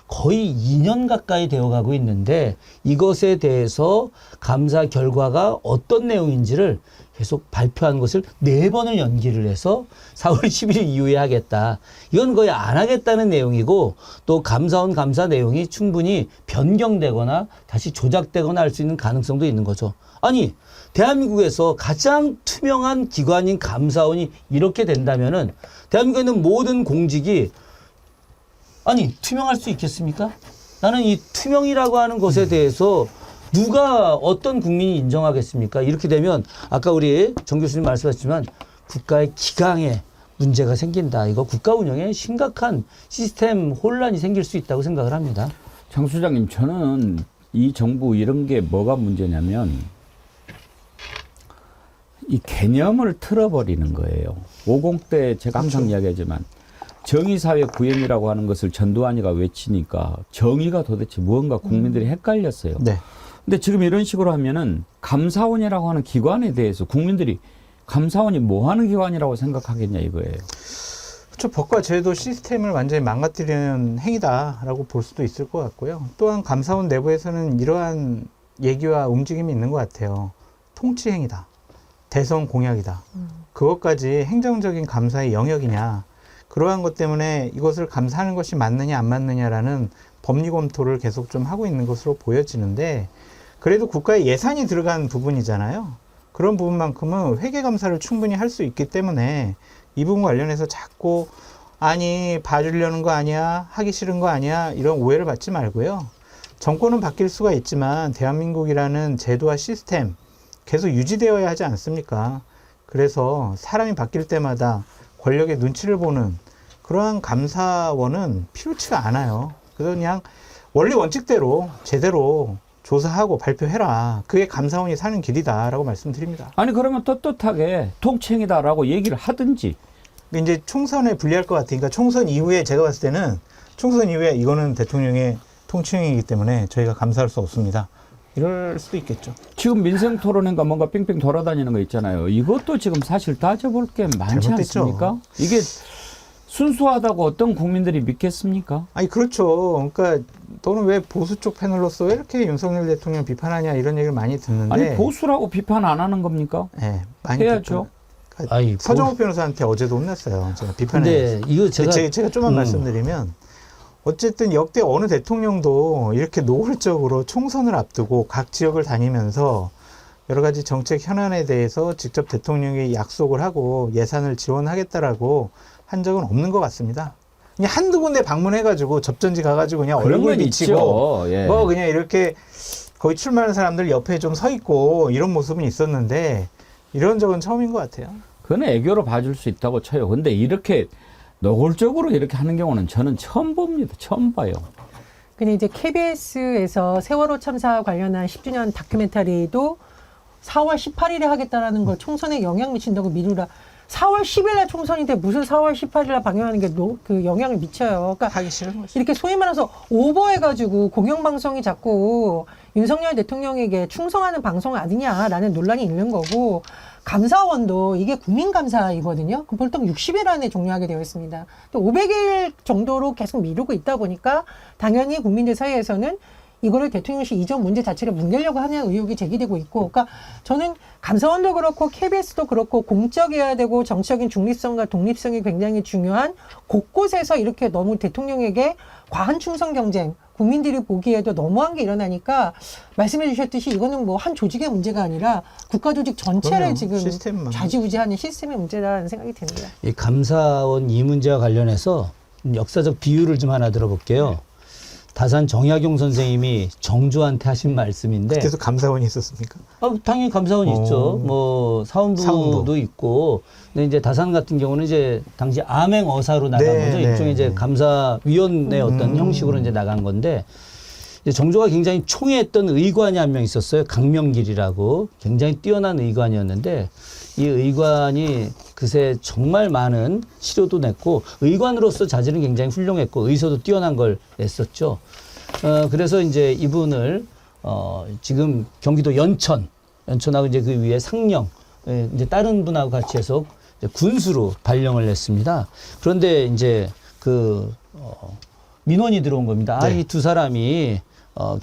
거의 2년 가까이 되어가고 있는데 이것에 대해서 감사 결과가 어떤 내용인지를 계속 발표한 것을 4번을 연기를 해서 4월 10일 이후에 하겠다. 이건 거의 안 하겠다는 내용이고 또 감사원 감사 내용이 충분히 변경되거나 다시 조작되거나 할 수 있는 가능성도 있는 거죠. 아니 대한민국에서 가장 투명한 기관인 감사원이 이렇게 된다면은 대한민국에 있는 모든 공직이 아니 투명할 수 있겠습니까? 나는 이 투명이라고 하는 것에 대해서 누가 어떤 국민이 인정하겠습니까? 이렇게 되면 아까 우리 정 교수님 말씀하셨지만 국가의 기강에 문제가 생긴다. 이거 국가 운영에 심각한 시스템 혼란이 생길 수 있다고 생각을 합니다.
장 수장님 저는 이 정부 이런 게 뭐가 문제냐면 이 개념을 틀어버리는 거예요. 50대 제가 항상 이야기하지만 정의사회 구현이라고 하는 것을 전두환이가 외치니까 정의가 도대체 무언가 국민들이 헷갈렸어요.
네.
근데 지금 이런 식으로 하면은 감사원이라고 하는 기관에 대해서 국민들이 감사원이 뭐 하는 기관이라고 생각하겠냐 이거예요.
그렇죠. 법과 제도 시스템을 완전히 망가뜨리는 행위다라고 볼 수도 있을 것 같고요. 또한 감사원 내부에서는 이러한 얘기와 움직임이 있는 것 같아요. 통치 행위다. 대선 공약이다. 그것까지 행정적인 감사의 영역이냐. 그러한 것 때문에 이것을 감사하는 것이 맞느냐 안 맞느냐라는 법리 검토를 계속 좀 하고 있는 것으로 보여지는데 그래도 국가의 예산이 들어간 부분이잖아요. 그런 부분만큼은 회계감사를 충분히 할 수 있기 때문에 이 부분 관련해서 자꾸 아니 봐주려는 거 아니야 하기 싫은 거 아니야 이런 오해를 받지 말고요. 정권은 바뀔 수가 있지만 대한민국이라는 제도와 시스템 계속 유지되어야 하지 않습니까? 그래서 사람이 바뀔 때마다 권력의 눈치를 보는 그러한 감사원은 필요치가 않아요. 그래서 그냥 원리 원칙대로 제대로 조사하고 발표해라. 그게 감사원이 사는 길이다라고 말씀드립니다.
아니 그러면 떳떳하게 통치행위다라고 얘기를 하든지.
이제 총선에 불리할 것 같으니까 총선 이후에 제가 봤을 때는 총선 이후에 이거는 대통령의 통치행위이기 때문에 저희가 감사할 수 없습니다. 이럴 수도 있겠죠.
지금 민생토론회가 뭔가 빙빙 돌아다니는 거 있잖아요. 이것도 지금 사실 따져볼 게 많지
잘못됐죠.
않습니까? 이게 순수하다고 어떤 국민들이 믿겠습니까?
아니 그렇죠. 그러니까 너는 왜 보수 쪽 패널로서 왜 이렇게 윤석열 대통령 비판하냐 이런 얘기를 많이 듣는데
아니 보수라고 비판 안 하는 겁니까?
네, 많이
해야죠.
그러니까
아니,
서정욱 변호사한테 어제도 혼났어요. 제가 비판해.
근데 이거
제가 좀만 말씀드리면 어쨌든 역대 어느 대통령도 이렇게 노골적으로 총선을 앞두고 각 지역을 다니면서 여러 가지 정책 현안에 대해서 직접 대통령이 약속을 하고 예산을 지원하겠다라고 한 적은 없는 것 같습니다. 그냥 한두 군데 방문해가지고 접전지 가가지고 그냥
그런
얼굴
건
비치고
있죠. 예.
뭐 그냥 이렇게 거기 출마하는 사람들 옆에 좀 서 있고 이런 모습은 있었는데 이런 적은 처음인 것 같아요.
그건 애교로 봐줄 수 있다고 쳐요. 근데 이렇게 노골적으로 이렇게 하는 경우는 저는 처음 봅니다. 처음 봐요.
근데 이제 KBS에서 세월호 참사 관련한 10주년 다큐멘터리도 4월 18일에 하겠다라는 걸 총선에 영향 미친다고 미루라. 4월 10일에 총선인데 무슨 4월 18일에 방영하는 게 그 영향을 미쳐요. 그러니까
하기 싫은 거죠.
이렇게 소위 말해서 오버해가지고 공영방송이 자꾸 윤석열 대통령에게 충성하는 방송 아니냐라는 논란이 있는 거고 감사원도 이게 국민감사이거든요. 그럼 보통 60일 안에 종료하게 되어 있습니다. 또 500일 정도로 계속 미루고 있다 보니까 당연히 국민들 사이에서는 이거를 대통령실 이전 문제 자체를 뭉개려고 하는 의혹이 제기되고 있고, 그러니까 저는 감사원도 그렇고 KBS도 그렇고 공적이어야 되고 정치적인 중립성과 독립성이 굉장히 중요한 곳곳에서 이렇게 너무 대통령에게 과한 충성 경쟁, 국민들이 보기에도 너무한 게 일어나니까 말씀해 주셨듯이 이거는 뭐 한 조직의 문제가 아니라 국가 조직 전체를
그럼요.
지금
시스템만.
좌지우지하는 시스템의 문제라는 생각이 듭니다.
이 감사원 이 문제와 관련해서 역사적 비유를 좀 하나 들어볼게요. 다산 정약용 선생님이 정조한테 하신 말씀인데
그때도 감사원이 있었습니까?
당연히 감사원이 있죠. 뭐 사원부도 있고. 근데 이제 다산 같은 경우는 이제 당시 암행어사로 나간 거죠. 일종의 이제 감사위원회 어떤 형식으로 이제 나간 건데 이제 정조가 굉장히 총애했던 의관이 한 명 있었어요. 강명길이라고 굉장히 뛰어난 의관이었는데 이 의관이 그새 정말 많은 시료도 냈고 의관으로서 자질은 굉장히 훌륭했고 의서도 뛰어난 걸 냈었죠. 그래서 이제 이분을 지금 경기도 연천하고 이제 그 위에 상령 이제 다른 분하고 같이 해서 이제 군수로 발령을 냈습니다. 그런데 이제 그 민원이 들어온 겁니다. 이 두 사람이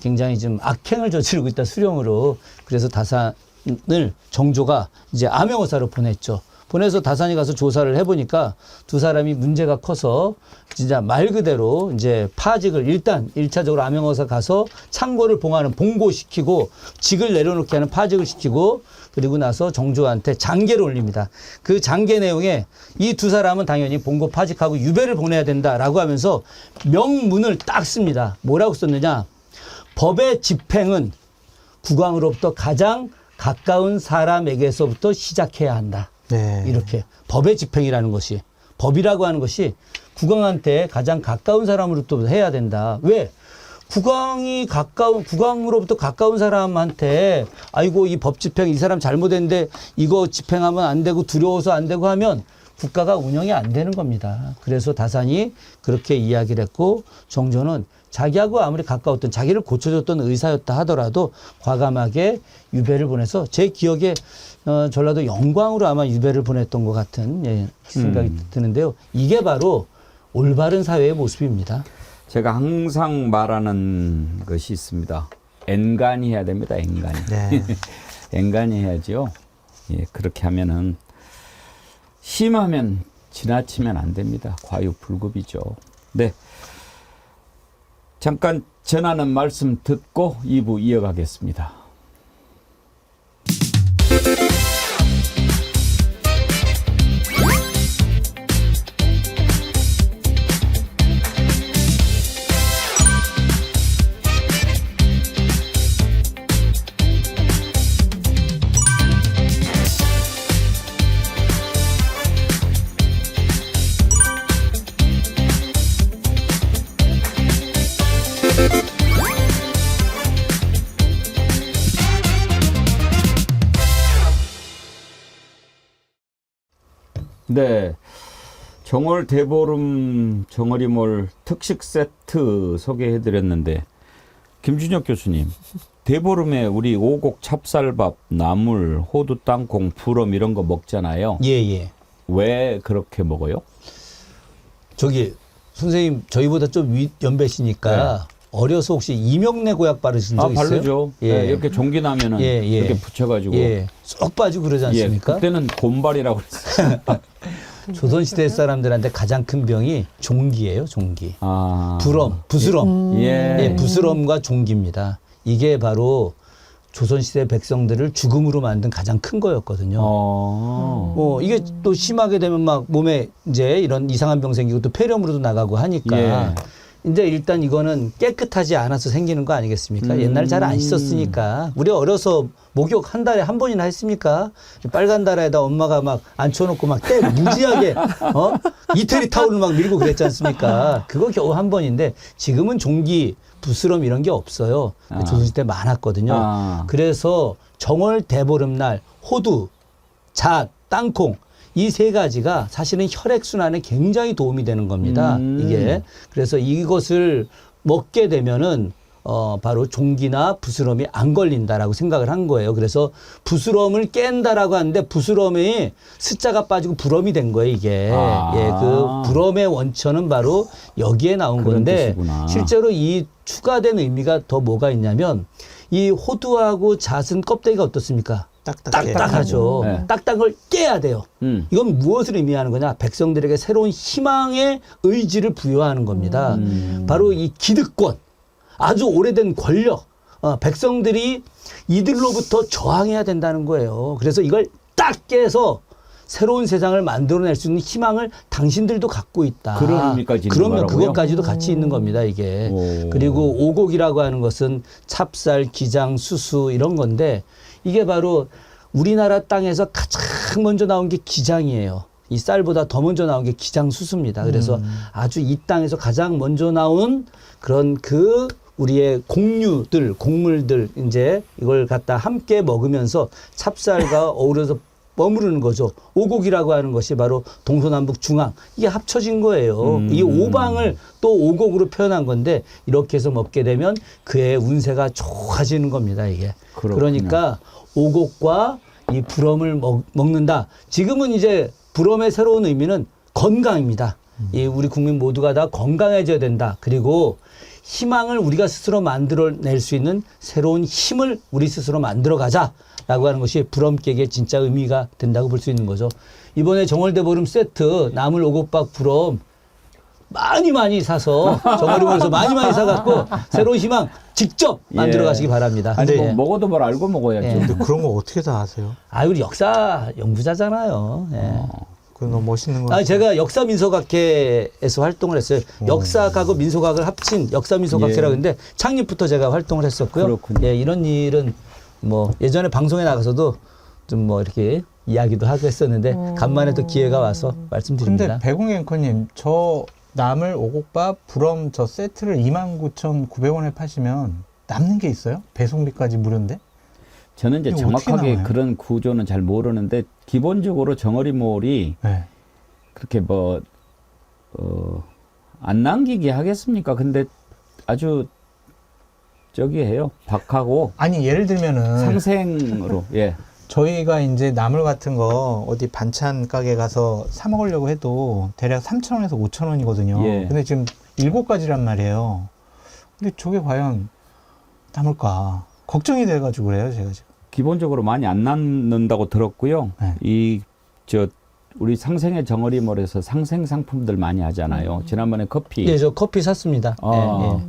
굉장히 좀 악행을 저지르고 있다 수령으로. 그래서 다산을 정조가 이제 암행어사로 보냈죠. 보내서 다산이 가서 조사를 해보니까 두 사람이 문제가 커서 진짜 말 그대로 이제 파직을 일단 1차적으로 암행어사 가서 창고를 봉고시키고 직을 내려놓게 하는 파직을 시키고 그리고 나서 정조한테 장계를 올립니다. 그 장계 내용에 이 두 사람은 당연히 봉고 파직하고 유배를 보내야 된다라고 하면서 명문을 딱 씁니다. 뭐라고 썼느냐. 법의 집행은 국왕으로부터 가장 가까운 사람에게서부터 시작해야 한다.
네.
이렇게 법의 집행이라는 것이 법이라고 하는 것이 국왕한테 가장 가까운 사람으로부터 해야 된다. 왜? 국왕으로부터 가까운 사람한테 아이고 이 법 집행 이 사람 잘못했는데 이거 집행하면 안 되고 두려워서 안 되고 하면 국가가 운영이 안 되는 겁니다. 그래서 다산이 그렇게 이야기를 했고 정조는 자기하고 아무리 가까웠던 자기를 고쳐줬던 의사였다 하더라도 과감하게 유배를 보내서 제 기억에 전라도 영광으로 아마 유배를 보냈던 것 같은 생각이 드는데요. 이게 바로 올바른 사회의 모습입니다.
제가 항상 말하는 것이 있습니다. 엔간히 해야 됩니다. 엔간히.
네.
엔간히 해야죠. 예, 그렇게 하면은 심하면 지나치면 안 됩니다. 과유불급이죠. 네. 잠깐 전하는 말씀 듣고 2부 이어가겠습니다. 네. 정월 대보름 정어리몰 특식 세트 소개해드렸는데 김준혁 교수님, 대보름에 우리 오곡 찹쌀밥, 나물, 호두 땅콩, 부럼 이런 거 먹잖아요.
예.
왜 그렇게 먹어요?
저기 선생님 저희보다 좀 연배시니까 어려서 혹시 이명래 고약 바르신 적 있어요?
바르죠.
예.
네, 이렇게 종기 나면은 이렇게 붙여가지고.
쏙 빠지고 그러지 않습니까?
그때는 곰발이라고 그랬어요.
조선시대 사람들한테 가장 큰 병이 종기예요, 종기.
아.
부스럼.
예.
부스럼과 종기입니다. 이게 바로 조선시대 백성들을 죽음으로 만든 가장 큰 거였거든요. 이게 또 심하게 되면 막 몸에 이제 이런 이상한 병 생기고 또 폐렴으로도 나가고 하니까. 근데 일단 이거는 깨끗하지 않아서 생기는 거 아니겠습니까? 옛날에 잘 안 씻었으니까. 우리 어려서 목욕 한 달에 한 번이나 했습니까? 빨간 다라에다 엄마가 막 앉혀놓고 막 무지하게 이태리 타올을 막 밀고 그랬지 않습니까? 그거 겨우 한 번인데 지금은 종기, 부스럼 이런 게 없어요. 조선시대 많았거든요. 그래서 정월 대보름날 호두, 잣, 땅콩 이 세 가지가 사실은 혈액순환에 굉장히 도움이 되는 겁니다. 이게. 그래서 이것을 먹게 되면은 바로 종기나 부스럼이 안 걸린다라고 생각을 한 거예요. 그래서 부스럼을 깬다라고 하는데 부스럼이 숫자가 빠지고 부럼이 된 거예요, 이게. 그 부럼의 원천은 바로 여기에 나온 건데
뜻이구나.
실제로 이 추가된 의미가 더 뭐가 있냐면 이 호두하고 잣은 껍데기가 어떻습니까? 딱딱하죠.
네.
딱딱한 걸 깨야 돼요. 이건 무엇을 의미하는 거냐? 백성들에게 새로운 희망의 의지를 부여하는 겁니다. 바로 이 기득권, 아주 오래된 권력, 백성들이 이들로부터 저항해야 된다는 거예요. 그래서 이걸 딱 깨서 새로운 세상을 만들어낼 수 있는 희망을 당신들도 갖고 있다.
그런 의미까지 있는
그러면
거라고요?
그것까지도 같이 있는 겁니다, 이게. 그리고 오곡이라고 하는 것은 찹쌀, 기장, 수수 이런 건데 이게 바로 우리나라 땅에서 가장 먼저 나온 게 기장이에요. 이 쌀보다 더 먼저 나온 게 기장 수수입니다. 그래서 아주 이 땅에서 가장 먼저 나온 그런 우리의 곡류들, 곡물들 이제 이걸 갖다 함께 먹으면서 찹쌀과 어우러서 머무르는 거죠. 오곡이라고 하는 것이 바로 동서남북 중앙 이게 합쳐진 거예요. 이 오방을 또 오곡으로 표현한 건데 이렇게 해서 먹게 되면 그의 운세가 좋아지는 겁니다. 이게.
그렇군요.
그러니까 오곡과 이 부럼을 먹는다. 지금은 이제 부럼의 새로운 의미는 건강입니다. 이 우리 국민 모두가 다 건강해져야 된다. 그리고 희망을 우리가 스스로 만들어낼 수 있는 새로운 힘을 우리 스스로 만들어가자라고 하는 것이 부럼객의 진짜 의미가 된다고 볼 수 있는 거죠. 이번에 정월대보름 세트 나물 오곡밥 부럼 많이 사서 정월이몰에서 많이 사갖고 새로운 희망 직접 만들어 가시기 바랍니다.
아니 뭐 먹어도 뭘 알고 먹어야죠.
근데 그런 거 어떻게 다 아세요?
우리 역사 연구자잖아요.
그거 너무 멋있는 거.
제가 역사민속학회에서 활동을 했어요. 역사학하고 민속학을 합친 역사민속학회라고 했는데 창립부터 제가 활동을 했었고요.
그렇군요.
이런 일은 뭐 예전에 방송에 나가서도 좀 뭐 이렇게 이야기도 하고 했었는데 간만에 또 기회가 와서 말씀드립니다.
근데 배공 앵커님 저 나물 오곡밥 부럼 저 세트를 29,900원에 파시면 남는 게 있어요? 배송비까지 무료인데?
저는 이제
이거
정확하게
어떻게 나와요?
그런 구조는 잘 모르는데 기본적으로 정어리몰이
네.
그렇게 뭐 안 남기게 하겠습니까? 근데 아주 저기 해요. 박하고
아니 예를 들면은
상생으로 예.
저희가 이제 나물 같은 거 어디 반찬 가게 가서 사 먹으려고 해도 대략 3,000원에서 5,000원이거든요.
예.
근데 지금 7가지란 말이에요. 근데 저게 과연 남을까? 걱정이 돼가지고 그래요, 제가 지금.
기본적으로 많이 안 남는다고 들었고요.
네.
우리 상생의 정어리몰에서 상생 상품들 많이 하잖아요. 지난번에 커피.
예, 저 커피 샀습니다.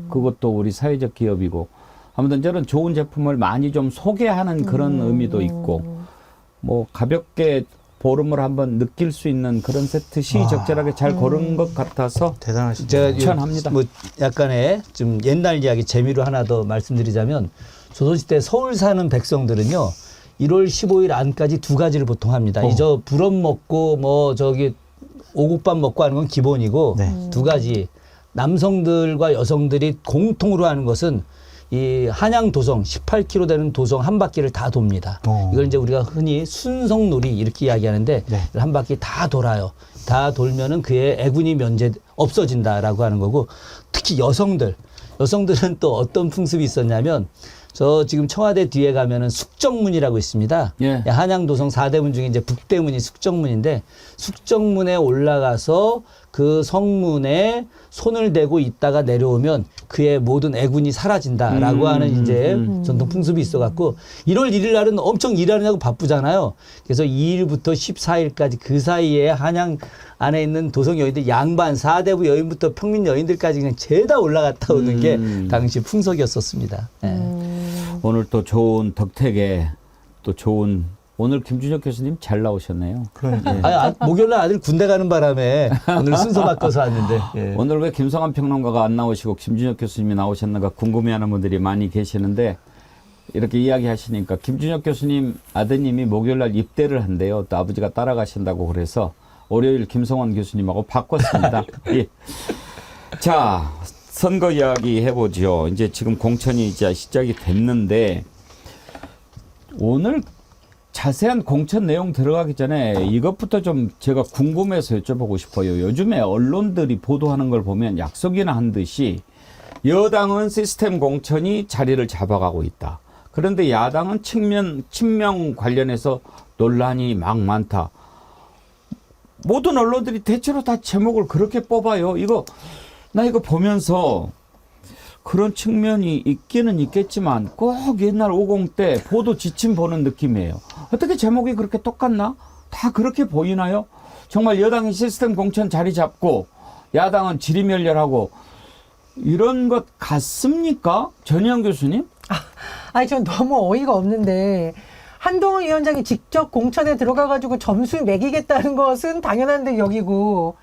그것도 우리 사회적 기업이고. 아무튼 저런 좋은 제품을 많이 좀 소개하는 그런 의미도 있고, 뭐 가볍게 보름을 한번 느낄 수 있는 그런 세트 시적절하게 잘 고른 것 같아서
대단하시죠.
제가
추천합니다.
뭐 약간의 좀 옛날 이야기 재미로 하나 더 말씀드리자면 조선시대 서울 사는 백성들은요 1월 15일 안까지 2가지를 보통 합니다. 이저 불업 먹고 뭐 저기 오곡밥 먹고 하는 건 기본이고
네.
2가지 남성들과 여성들이 공통으로 하는 것은 이 한양 도성 18km 되는 도성 한 바퀴를 다 돕니다. 이걸 이제 우리가 흔히 순성놀이 이렇게 이야기하는데
네.
한 바퀴 다 돌아요. 다 돌면은 그의 애군이 없어진다라고 하는 거고 특히 여성들은 또 어떤 풍습이 있었냐면 저 지금 청와대 뒤에 가면은 숙정문이라고 있습니다.
예.
한양도성 4대문 중에 이제 북대문이 숙정문인데 숙정문에 올라가서 그 성문에 손을 대고 있다가 내려오면 그의 모든 애군이 사라진다라고 하는 이제 전통 풍습이 있어갖고 1월 1일 날은 엄청 일하느냐고 바쁘잖아요. 그래서 2일부터 14일까지 그 사이에 한양 안에 있는 도성 여인들 양반 4대부 여인부터 평민 여인들까지 그냥 죄다 올라갔다 오는 게 당시 풍속이었었습니다.
오늘 또 좋은 덕택에 또 좋은 오늘 김준혁 교수님 잘 나오셨네요.
그러니까.
목요일날 아들 군대 가는 바람에 오늘 순서 바꿔서 왔는데. 예.
오늘 왜 김성환 평론가가 안 나오시고 김준혁 교수님이 나오셨는가 궁금해하는 분들이 많이 계시는데 이렇게 이야기하시니까 김준혁 교수님 아드님이 목요일날 입대를 한대요. 또 아버지가 따라가신다고 그래서 월요일 김성환 교수님하고 바꿨습니다. 예. 자, 선거 이야기 해보죠. 이제 지금 공천이 이제 시작이 됐는데 오늘 자세한 공천 내용 들어가기 전에 이것부터 좀 제가 궁금해서 여쭤보고 싶어요. 요즘에 언론들이 보도하는 걸 보면 약속이나 한 듯이 여당은 시스템 공천이 자리를 잡아가고 있다. 그런데 야당은 친명 관련해서 논란이 막 많다. 모든 언론들이 대체로 다 제목을 그렇게 뽑아요. 나 이거 보면서 그런 측면이 있기는 있겠지만 꼭 옛날 50 때 보도 지침 보는 느낌이에요. 어떻게 제목이 그렇게 똑같나? 다 그렇게 보이나요? 정말 여당이 시스템 공천 자리 잡고 야당은 지리멸렬하고 이런 것 같습니까? 전희영 교수님?
아니 전 너무 어이가 없는데 한동훈 위원장이 직접 공천에 들어가가지고 점수 매기겠다는 것은 당연한 듯 여기고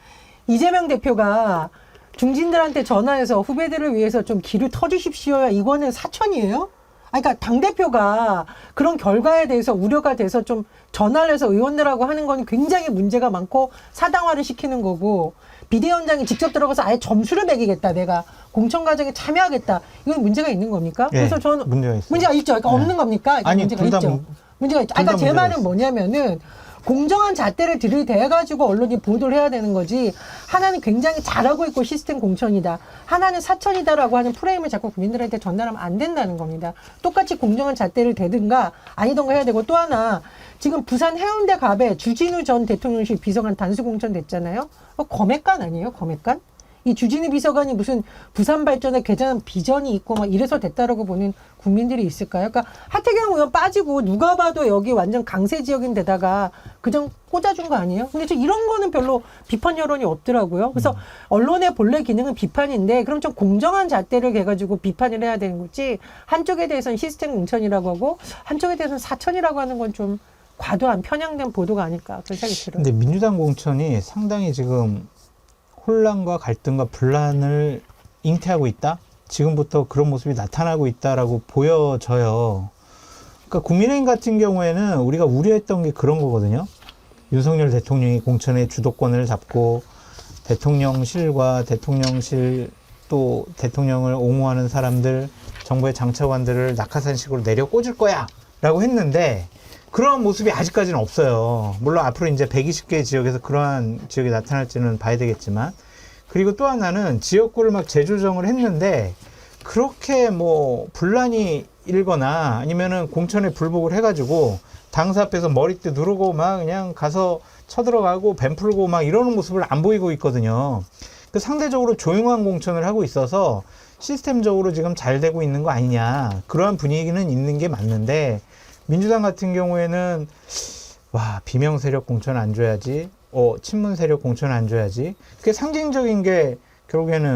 이재명 대표가 중진들한테 전화해서 후배들을 위해서 좀 길을 터주십시오야. 이거는 사천이에요? 그러니까 당대표가 그런 결과에 대해서 우려가 돼서 좀 전화를 해서 의원들하고 하는 건 굉장히 문제가 많고 사당화를 시키는 거고 비대위원장이 직접 들어가서 아예 점수를 매기겠다. 내가 공천 과정에 참여하겠다. 이건 문제가 있는 겁니까?
네,
그래서 저는
문제가 있어요.
문제가 있죠. 그러니까 없는 겁니까?
아니,
문제가
둘 다
있죠. 문제가 있죠. 그러니까 제 말은 뭐냐면은 공정한 잣대를 들이대가지고 언론이 보도를 해야 되는 거지. 하나는 굉장히 잘하고 있고 시스템 공천이다. 하나는 사천이다라고 하는 프레임을 자꾸 국민들한테 전달하면 안 된다는 겁니다. 똑같이 공정한 잣대를 대든가 아니던가 해야 되고 또 하나 지금 부산 해운대 갑에 주진우 전 대통령실 비서관 단수 공천 됐잖아요. 검액관 아니에요? 검액관? 이 주진우 비서관이 무슨 부산 발전에 굉장한 비전이 있고 막 이래서 됐다라고 보는 국민들이 있을까요? 그러니까 하태경 의원 빠지고 누가 봐도 여기 완전 강세 지역인데다가 그냥 꽂아준 거 아니에요? 근데 저 이런 거는 별로 비판 여론이 없더라고요. 그래서 언론의 본래 기능은 비판인데 그럼 좀 공정한 잣대를 해가지고 비판을 해야 되는 거지 한쪽에 대해서는 시스템 공천이라고 하고 한쪽에 대해서는 사천이라고 하는 건 좀 과도한 편향된 보도가 아닐까 그런 생각이 들어요.
근데 민주당 공천이 상당히 지금 혼란과 갈등과 분란을 잉태하고 있다? 지금부터 그런 모습이 나타나고 있다라고 보여져요. 그러니까 국민의힘 같은 경우에는 우리가 우려했던 게 그런 거거든요. 윤석열 대통령이 공천의 주도권을 잡고 대통령실과 대통령실 또 대통령을 옹호하는 사람들, 정부의 장차관들을 낙하산식으로 내려 꽂을 거야 라고 했는데 그런 모습이 아직까지는 없어요. 물론 앞으로 이제 120개 지역에서 그러한 지역이 나타날지는 봐야 되겠지만, 그리고 또 하나는 지역구를 막 재조정을 했는데 그렇게 뭐 분란이 일거나 아니면은 공천에 불복을 해가지고 당사 앞에서 머리띠 누르고 막 그냥 가서 쳐들어가고 뱀 풀고 막 이러는 모습을 안 보이고 있거든요. 그 상대적으로 조용한 공천을 하고 있어서 시스템적으로 지금 잘 되고 있는 거 아니냐, 그러한 분위기는 있는 게 맞는데, 민주당 같은 경우에는 와, 비명 세력 공천 안 줘야지, 친문 세력 공천 안 줘야지, 그게 상징적인 게 결국에는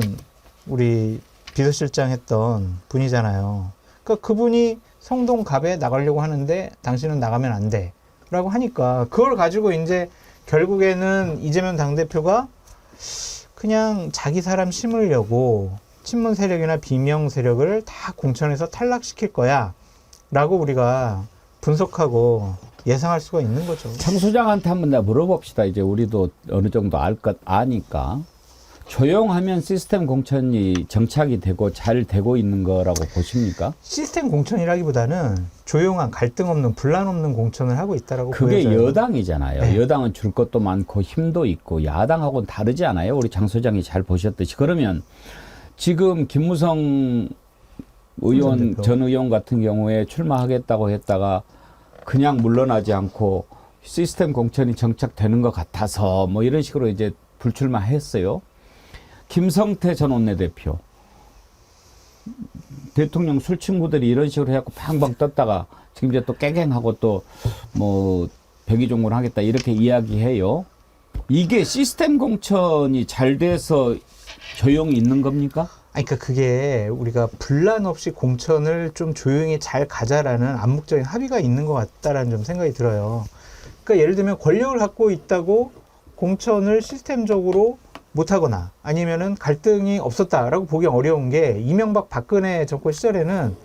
우리 비서실장 했던 분이잖아요. 그러니까 그분이 성동갑에 나가려고 하는데 당신은 나가면 안 돼 라고 하니까, 그걸 가지고 이제 결국에는 이재명 당대표가 그냥 자기 사람 심으려고 친문 세력이나 비명 세력을 다 공천에서 탈락시킬 거야 라고 우리가 분석하고 예상할 수가 있는 거죠.
장 소장한테 한번 내가 물어봅시다. 이제 우리도 어느 정도 알 것 아니까. 조용하면 시스템 공천이 정착이 되고 잘 되고 있는 거라고 보십니까?
시스템 공천이라기보다는 조용한, 갈등 없는, 분란 없는 공천을 하고 있다라고
그게
보여져요.
여당이잖아요.
네.
여당은 줄 것도 많고 힘도 있고, 야당하고는 다르지 않아요? 우리 장 소장이 잘 보셨듯이. 그러면 지금 김무성 의원, 전 의원 같은 경우에 출마하겠다고 했다가 그냥 물러나지 않고 시스템 공천이 정착되는 것 같아서 뭐 이런 식으로 이제 불출마했어요. 김성태 전 원내대표, 대통령 술 친구들이 이런 식으로 해갖고 팡팡 떴다가 지금 이제 또 깨갱하고 또 뭐 백의종군 하겠다 이렇게 이야기해요. 이게 시스템 공천이 잘 돼서 조용히 있는 겁니까?
아니, 그러니까 그게 우리가 분란 없이 공천을 좀 조용히 잘 가자라는 암묵적인 합의가 있는 것 같다라는 좀 생각이 들어요. 그러니까 예를 들면 권력을 갖고 있다고 공천을 시스템적으로 못하거나 아니면은 갈등이 없었다라고 보기 어려운 게, 이명박 박근혜 정권 시절에는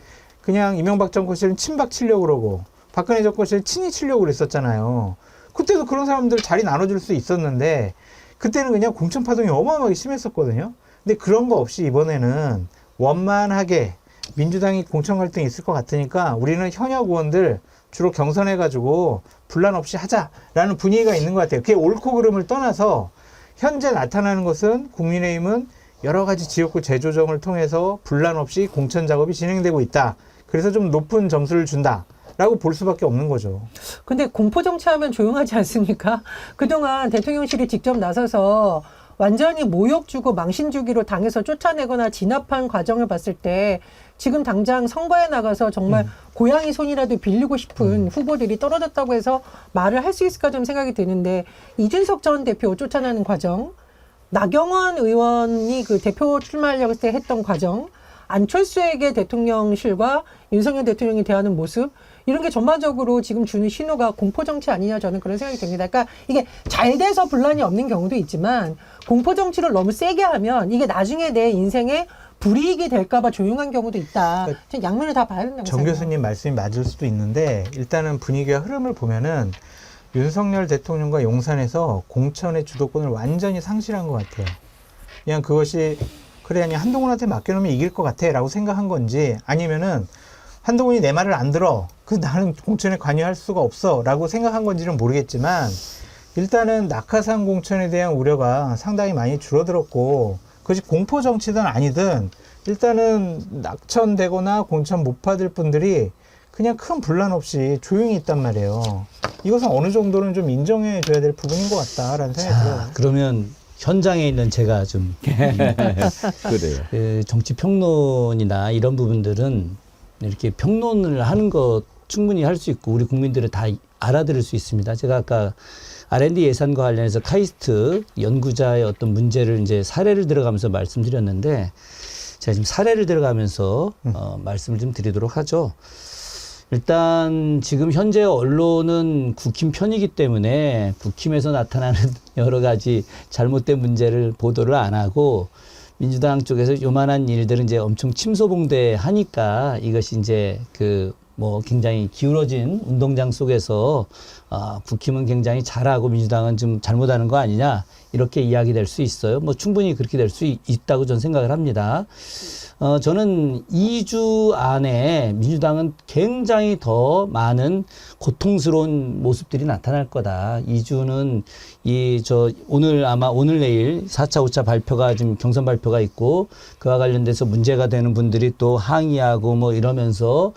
그냥 이명박 정권 시절은 친박 치려고 그러고 박근혜 정권 시절은 친이 치려고 그랬었잖아요. 그때도 그런 사람들 자리 나눠줄 수 있었는데 그때는 그냥 공천 파동이 어마어마하게 심했었거든요. 근데 그런 거 없이 이번에는 원만하게 민주당이 공천 갈등이 있을 것 같으니까 우리는 현역 의원들 주로 경선해가지고 분란 없이 하자라는 분위기가 있는 것 같아요. 그게 옳고 그름을 떠나서 현재 나타나는 것은 국민의힘은 여러 가지 지역구 재조정을 통해서 분란 없이 공천 작업이 진행되고 있다. 그래서 좀 높은 점수를 준다라고 볼 수밖에 없는 거죠.
근데 공포 정치하면 조용하지 않습니까? 그동안 대통령실이 직접 나서서 완전히 모욕 주고 망신 주기로 당에서 쫓아내거나 진압한 과정을 봤을 때 지금 당장 선거에 나가서 정말 고양이 손이라도 빌리고 싶은 후보들이 떨어졌다고 해서 말을 할 수 있을까 좀 생각이 드는데, 이준석 전 대표 쫓아내는 과정, 나경원 의원이 그 대표 출마하려고 때 했던 과정, 안철수에게 대통령실과 윤석열 대통령이 대하는 모습, 이런 게 전반적으로 지금 주는 신호가 공포정치 아니냐, 저는 그런 생각이 듭니다. 그러니까 이게 잘 돼서 분란이 없는 경우도 있지만 공포정치를 너무 세게 하면 이게 나중에 내 인생에 불이익이 될까봐 조용한 경우도 있다. 그러니까 양면을 다 봐야 된다고
정
생각해요.
교수님 말씀이 맞을 수도 있는데, 일단은 분위기와 흐름을 보면은 윤석열 대통령과 용산에서 공천의 주도권을 완전히 상실한 것 같아요. 그냥 그것이 그래, 아니 한동훈한테 맡겨놓으면 이길 것 같아 라고 생각한 건지, 아니면은 한동훈이 내 말을 안 들어, 그 나는 공천에 관여할 수가 없어 라고 생각한 건지는 모르겠지만, 일단은 낙하산 공천에 대한 우려가 상당히 많이 줄어들었고, 그것이 공포 정치든 아니든 일단은 낙천되거나 공천 못 받을 분들이 그냥 큰 분란 없이 조용히 있단 말이에요. 이것은 어느 정도는 좀 인정해 줘야 될 부분인 것 같다라는 생각이 들어요.
그러면 현장에 있는 제가 좀
그래요.
그 정치 평론이나 이런 부분들은 이렇게 평론을 하는 것 충분히 할 수 있고 우리 국민들은 다 알아들을 수 있습니다. 제가 아까 R&D 예산과 관련해서 카이스트 연구자의 어떤 문제를 이제 사례를 들어가면서 말씀드렸는데, 제가 지금 사례를 들어가면서 말씀을 좀 드리도록 하죠. 일단 지금 현재 언론은 국힘 편이기 때문에 국힘에서 나타나는 여러 가지 잘못된 문제를 보도를 안 하고, 민주당 쪽에서 요만한 일들은 이제 엄청 침소봉대하니까 이것이 이제 그 뭐 굉장히 기울어진 운동장 속에서 국힘은 굉장히 잘하고 민주당은 좀 잘못하는 거 아니냐 이렇게 이야기될 수 있어요. 뭐 충분히 그렇게 될 수 있다고 저는 생각을 합니다. 저는 2주 안에 민주당은 굉장히 더 많은 고통스러운 모습들이 나타날 거다. 2주는 오늘 내일 4차, 5차 발표가 지금 경선 발표가 있고 그와 관련돼서 문제가 되는 분들이 또 항의하고 뭐 이러면서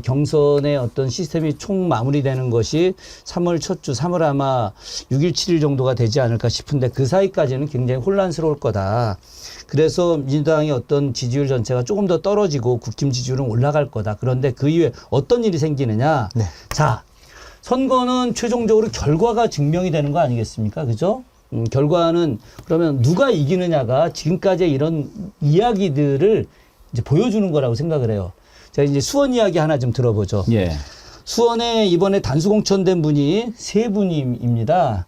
경선의 어떤 시스템이 총 마무리되는 것이 3월 첫 주, 3월 아마 6일, 7일 정도가 되지 않을까 싶은데 그 사이까지는 굉장히 혼란스러울 거다. 그래서 민주당의 어떤 지지율 전체가 조금 더 떨어지고 국힘 지지율은 올라갈 거다. 그런데 그 이후에 어떤 일이 생기느냐.
네.
자, 선거는 최종적으로 결과가 증명이 되는 거 아니겠습니까? 그죠? 결과는 그러면 누가 이기느냐가 지금까지 이런 이야기들을 이제 보여주는 거라고 생각을 해요. 자, 이제 수원 이야기 하나 좀 들어보죠.
예.
수원에 이번에 단수 공천된 분이 세 분입니다.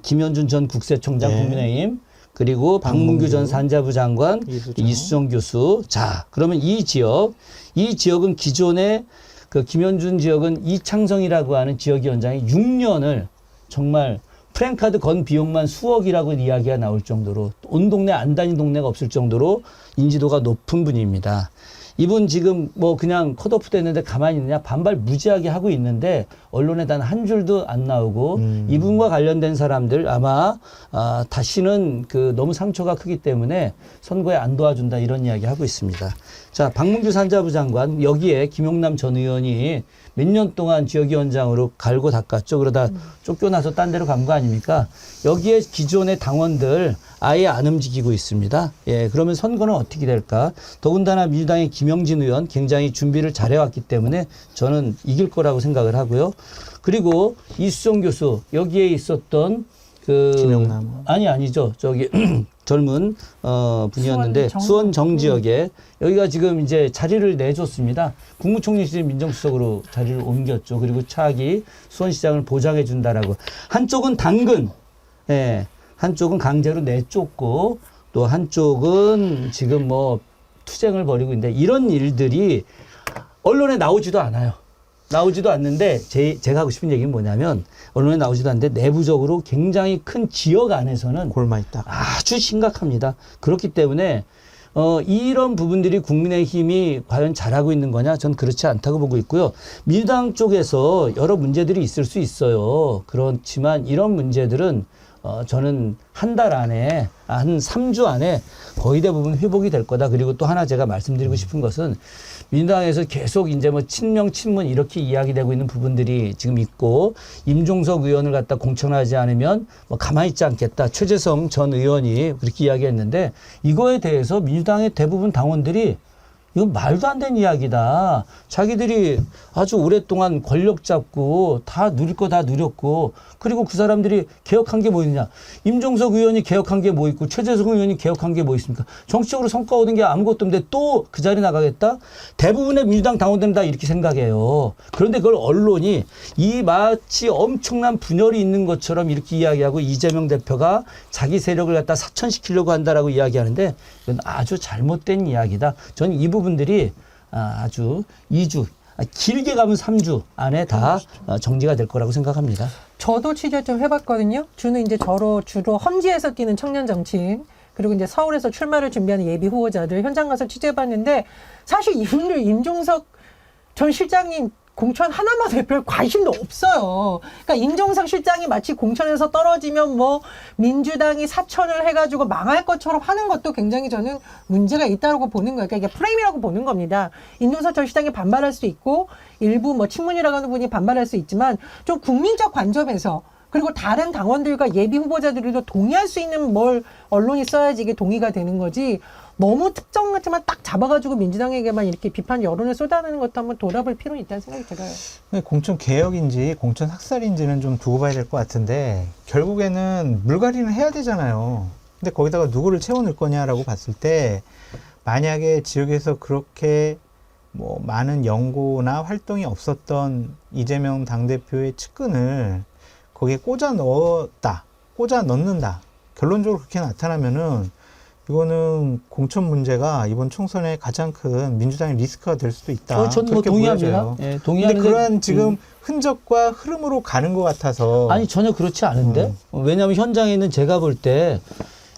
김현준 전 국세청장
네.
국민의힘, 그리고 박문규 전 산자부 장관, 이수정 교수. 자, 그러면 이 지역은 기존에 그 김현준 지역은 이창성이라고 하는 지역위원장이 6년을 정말 프랜카드 건 비용만 수억이라고 이야기가 나올 정도로 온 동네 안 다닌 동네가 없을 정도로 인지도가 높은 분입니다. 이분 지금 뭐 그냥 컷오프 됐는데 가만히 있느냐 반발 무지하게 하고 있는데 언론에 단 한 줄도 안 나오고 이분과 관련된 사람들 아마 다시는 그 너무 상처가 크기 때문에 선거에 안 도와준다 이런 이야기 하고 있습니다. 자, 박문규 산자부 장관 여기에 김용남 전 의원이 몇 년 동안 지역위원장으로 갈고 닦았죠. 그러다 쫓겨나서 딴 데로 간 거 아닙니까? 여기에 기존의 당원들 아예 안 움직이고 있습니다. 예, 그러면 선거는 어떻게 될까? 더군다나 민주당의 김영진 의원 굉장히 준비를 잘해왔기 때문에 저는 이길 거라고 생각을 하고요. 그리고 이수정 교수 여기에 있었던 그
김영남
아니죠. 저기 젊은 분이었는데 수원 정지역에 여기가 지금 이제 자리를 내줬습니다. 국무총리실 민정수석으로 자리를 옮겼죠. 그리고 차기 수원시장을 보장해 준다라고. 한쪽은 당근, 예, 한쪽은 강제로 내쫓고 또 한쪽은 지금 뭐 투쟁을 벌이고 있는데 이런 일들이 언론에 나오지도 않아요. 나오지도 않는데 제가 하고 싶은 얘기는 뭐냐면 언론에 나오지도 않는데 내부적으로 굉장히 큰 지역 안에서는
골마 있다.
아주 심각합니다. 그렇기 때문에 이런 부분들이 국민의힘이 과연 잘하고 있는 거냐? 전 그렇지 않다고 보고 있고요. 민주당 쪽에서 여러 문제들이 있을 수 있어요. 그렇지만 이런 문제들은 저는 한 달 안에, 한 3주 안에 거의 대부분 회복이 될 거다. 그리고 또 하나 제가 말씀드리고 싶은 것은 민주당에서 계속 이제 뭐 친명, 친문 이렇게 이야기되고 있는 부분들이 지금 있고 임종석 의원을 갖다 공천하지 않으면 뭐 가만히 있지 않겠다. 최재성 전 의원이 그렇게 이야기했는데 이거에 대해서 민주당의 대부분 당원들이 이건 말도 안 되는 이야기다. 자기들이 아주 오랫동안 권력 잡고 다 누릴 거 다 누렸고 그리고 그 사람들이 개혁한 게 뭐 있냐. 임종석 의원이 개혁한 게 뭐 있고 최재성 의원이 개혁한 게 뭐 있습니까. 정치적으로 성과 얻은 게 아무것도 없는데 또 그 자리 나가겠다. 대부분의 민주당 당원들은 다 이렇게 생각해요. 그런데 그걸 언론이 이 마치 엄청난 분열이 있는 것처럼 이렇게 이야기하고 이재명 대표가 자기 세력을 갖다 사천시키려고 한다라고 이야기하는데 이건 아주 잘못된 이야기다. 저는 이 부분들이 아주 2주, 길게 가면 3주 안에 다 정리가 될 거라고 생각합니다.
저도 취재 좀 해봤거든요. 주는 이제 주로 험지에서 뛰는 청년 정치인, 그리고 이제 서울에서 출마를 준비하는 예비 후보자들 현장 가서 취재해봤는데 사실 이분들 임종석 전 실장님 공천 하나만 별 관심도 없어요. 그러니까 임종석 실장이 마치 공천에서 떨어지면 뭐 민주당이 사천을 해가지고 망할 것처럼 하는 것도 굉장히 저는 문제가 있다고 보는 거예요. 그러니까 이게 프레임이라고 보는 겁니다. 임종석 전 실장이 반발할 수 있고 일부 뭐 친문이라고 하는 분이 반발할 수 있지만 좀 국민적 관점에서 그리고 다른 당원들과 예비 후보자들도 동의할 수 있는 뭘 언론이 써야지 이게 동의가 되는 거지. 너무 특정 같지만 딱 잡아가지고 민주당에게만 이렇게 비판 여론을 쏟아내는 것도 한번 돌아볼 필요는 있다는 생각이 들어요.
공천 개혁인지 공천 학살인지는 좀 두고 봐야 될 것 같은데 결국에는 물갈이는 해야 되잖아요. 근데 거기다가 누구를 채워넣을 거냐라고 봤을 때 만약에 지역에서 그렇게 뭐 많은 연고나 활동이 없었던 이재명 당대표의 측근을 거기에 꽂아 넣는다. 결론적으로 그렇게 나타나면은 이거는 공천 문제가 이번 총선의 가장 큰 민주당의 리스크가 될 수도 있다.
저는 뭐
그렇게
동의합니다.
보여져요.
예,
근데
동의하는데
그러한 지금 흔적과 흐름으로 가는 것 같아서
아니 전혀 그렇지 않은데 왜냐하면 현장에 있는 제가 볼 때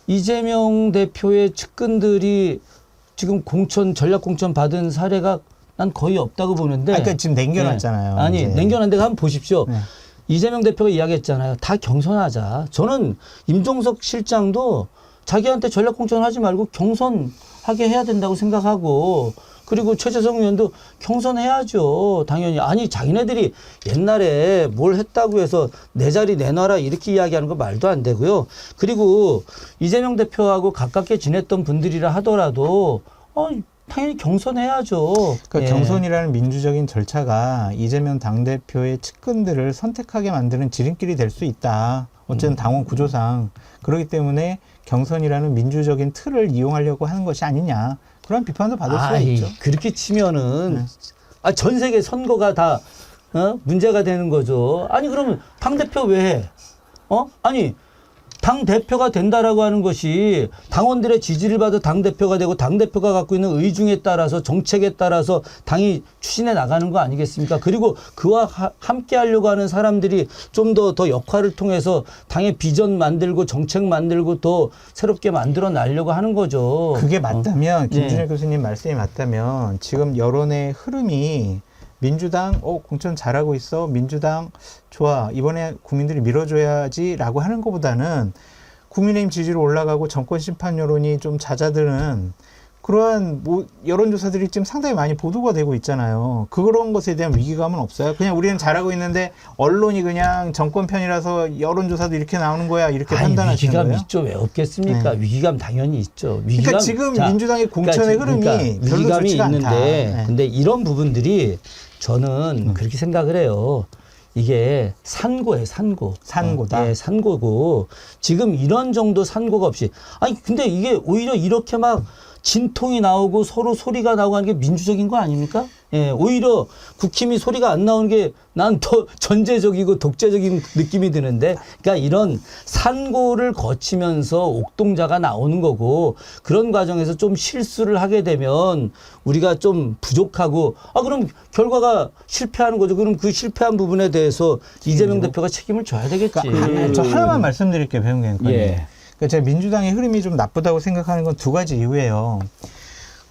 이재명 대표의 측근들이 지금 공천 전략 공천 받은 사례가 난 거의 없다고 보는데.
그러니까 지금 남겨놨잖아요.
네. 아니
이제.
남겨놨는데 한번 보십시오.
네.
이재명 대표가 이야기했잖아요. 다 경선하자. 저는 임종석 실장도 자기한테 전략 공천하지 말고 경선하게 해야 된다고 생각하고 그리고 최재성 의원도 경선해야죠. 당연히. 아니 자기네들이 옛날에 뭘 했다고 해서 내 자리 내놔라 이렇게 이야기하는 거 말도 안 되고요. 그리고 이재명 대표하고 가깝게 지냈던 분들이라 하더라도 당연히 경선해야죠.
그러니까
예.
경선이라는 민주적인 절차가 이재명 당대표의 측근들을 선택하게 만드는 지름길이 될 수 있다. 어쨌든 당원 구조상. 그렇기 때문에 경선이라는 민주적인 틀을 이용하려고 하는 것이 아니냐. 그런 비판도 받을 수가 있죠.
그렇게 치면은
네.
전 세계 선거가 다 문제가 되는 거죠. 아니 그러면 당대표 왜 해? 아니 당대표가 된다라고 하는 것이 당원들의 지지를 받아 당대표가 되고 당대표가 갖고 있는 의중에 따라서 정책에 따라서 당이 추진해 나가는 거 아니겠습니까? 그리고 그와 함께 하려고 하는 사람들이 좀 더 역할을 통해서 당의 비전 만들고 정책 만들고 더 새롭게 만들어 나려고 하는 거죠.
그게 맞다면 김준일
네.
교수님 말씀이 맞다면 지금 여론의 흐름이 민주당 공천 잘하고 있어. 민주당 좋아. 이번에 국민들이 밀어줘야지라고 하는 것보다는 국민의힘 지지로 올라가고 정권 심판 여론이 좀 잦아드는 그러한 여론조사들이 지금 상당히 많이 보도가 되고 있잖아요. 그런 것에 대한 위기감은 없어요. 그냥 우리는 잘하고 있는데 언론이 그냥 정권 편이라서 여론조사도 이렇게 나오는 거야 이렇게 판단하시는 거예요?
위기감 있죠. 왜 없겠습니까?
네.
위기감 당연히 있죠. 위기감,
그러니까 지금 민주당의 공천의 흐름이 별로
위기감이
좋지가
있는데
않다. 네.
근데 이런 부분들이 저는 그렇게 생각을 해요. 이게 산고예요, 산고.
산고다.
예, 산고고 지금 이런 정도 산고가 없이 아니 근데 이게 오히려 이렇게 막 진통이 나오고 서로 소리가 나오고 하는 게 민주적인 거 아닙니까? 예, 오히려 국힘이 소리가 안 나오는 게 난 더 전제적이고 독재적인 느낌이 드는데, 그러니까 이런 산고를 거치면서 옥동자가 나오는 거고, 그런 과정에서 좀 실수를 하게 되면 우리가 좀 부족하고, 그럼 결과가 실패하는 거죠. 그럼 그 실패한 부분에 대해서 이재명 대표가 책임을 져야 되겠지.
그러니까 저 하나만 말씀드릴게요, 배용경.
예.
그러니까 제가 민주당의 흐름이 좀 나쁘다고 생각하는 건 두 가지 이유예요.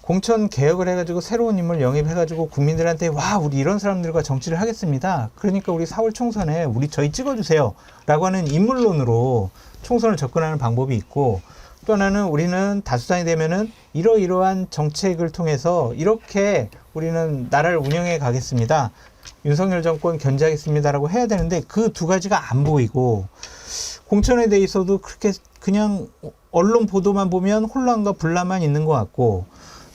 공천 개혁을 해가지고 새로운 인물 영입해가지고 국민들한테 와 우리 이런 사람들과 정치를 하겠습니다. 그러니까 우리 4월 총선에 저희 찍어주세요 라고 하는 인물론으로 총선을 접근하는 방법이 있고, 또 하나는 우리는 다수당이 되면은 이러이러한 정책을 통해서 이렇게 우리는 나라를 운영해 가겠습니다. 윤석열 정권 견제하겠습니다라고 해야 되는데 그 두 가지가 안 보이고, 공천에 대해서도 그렇게 그냥 언론 보도만 보면 혼란과 분란만 있는 것 같고,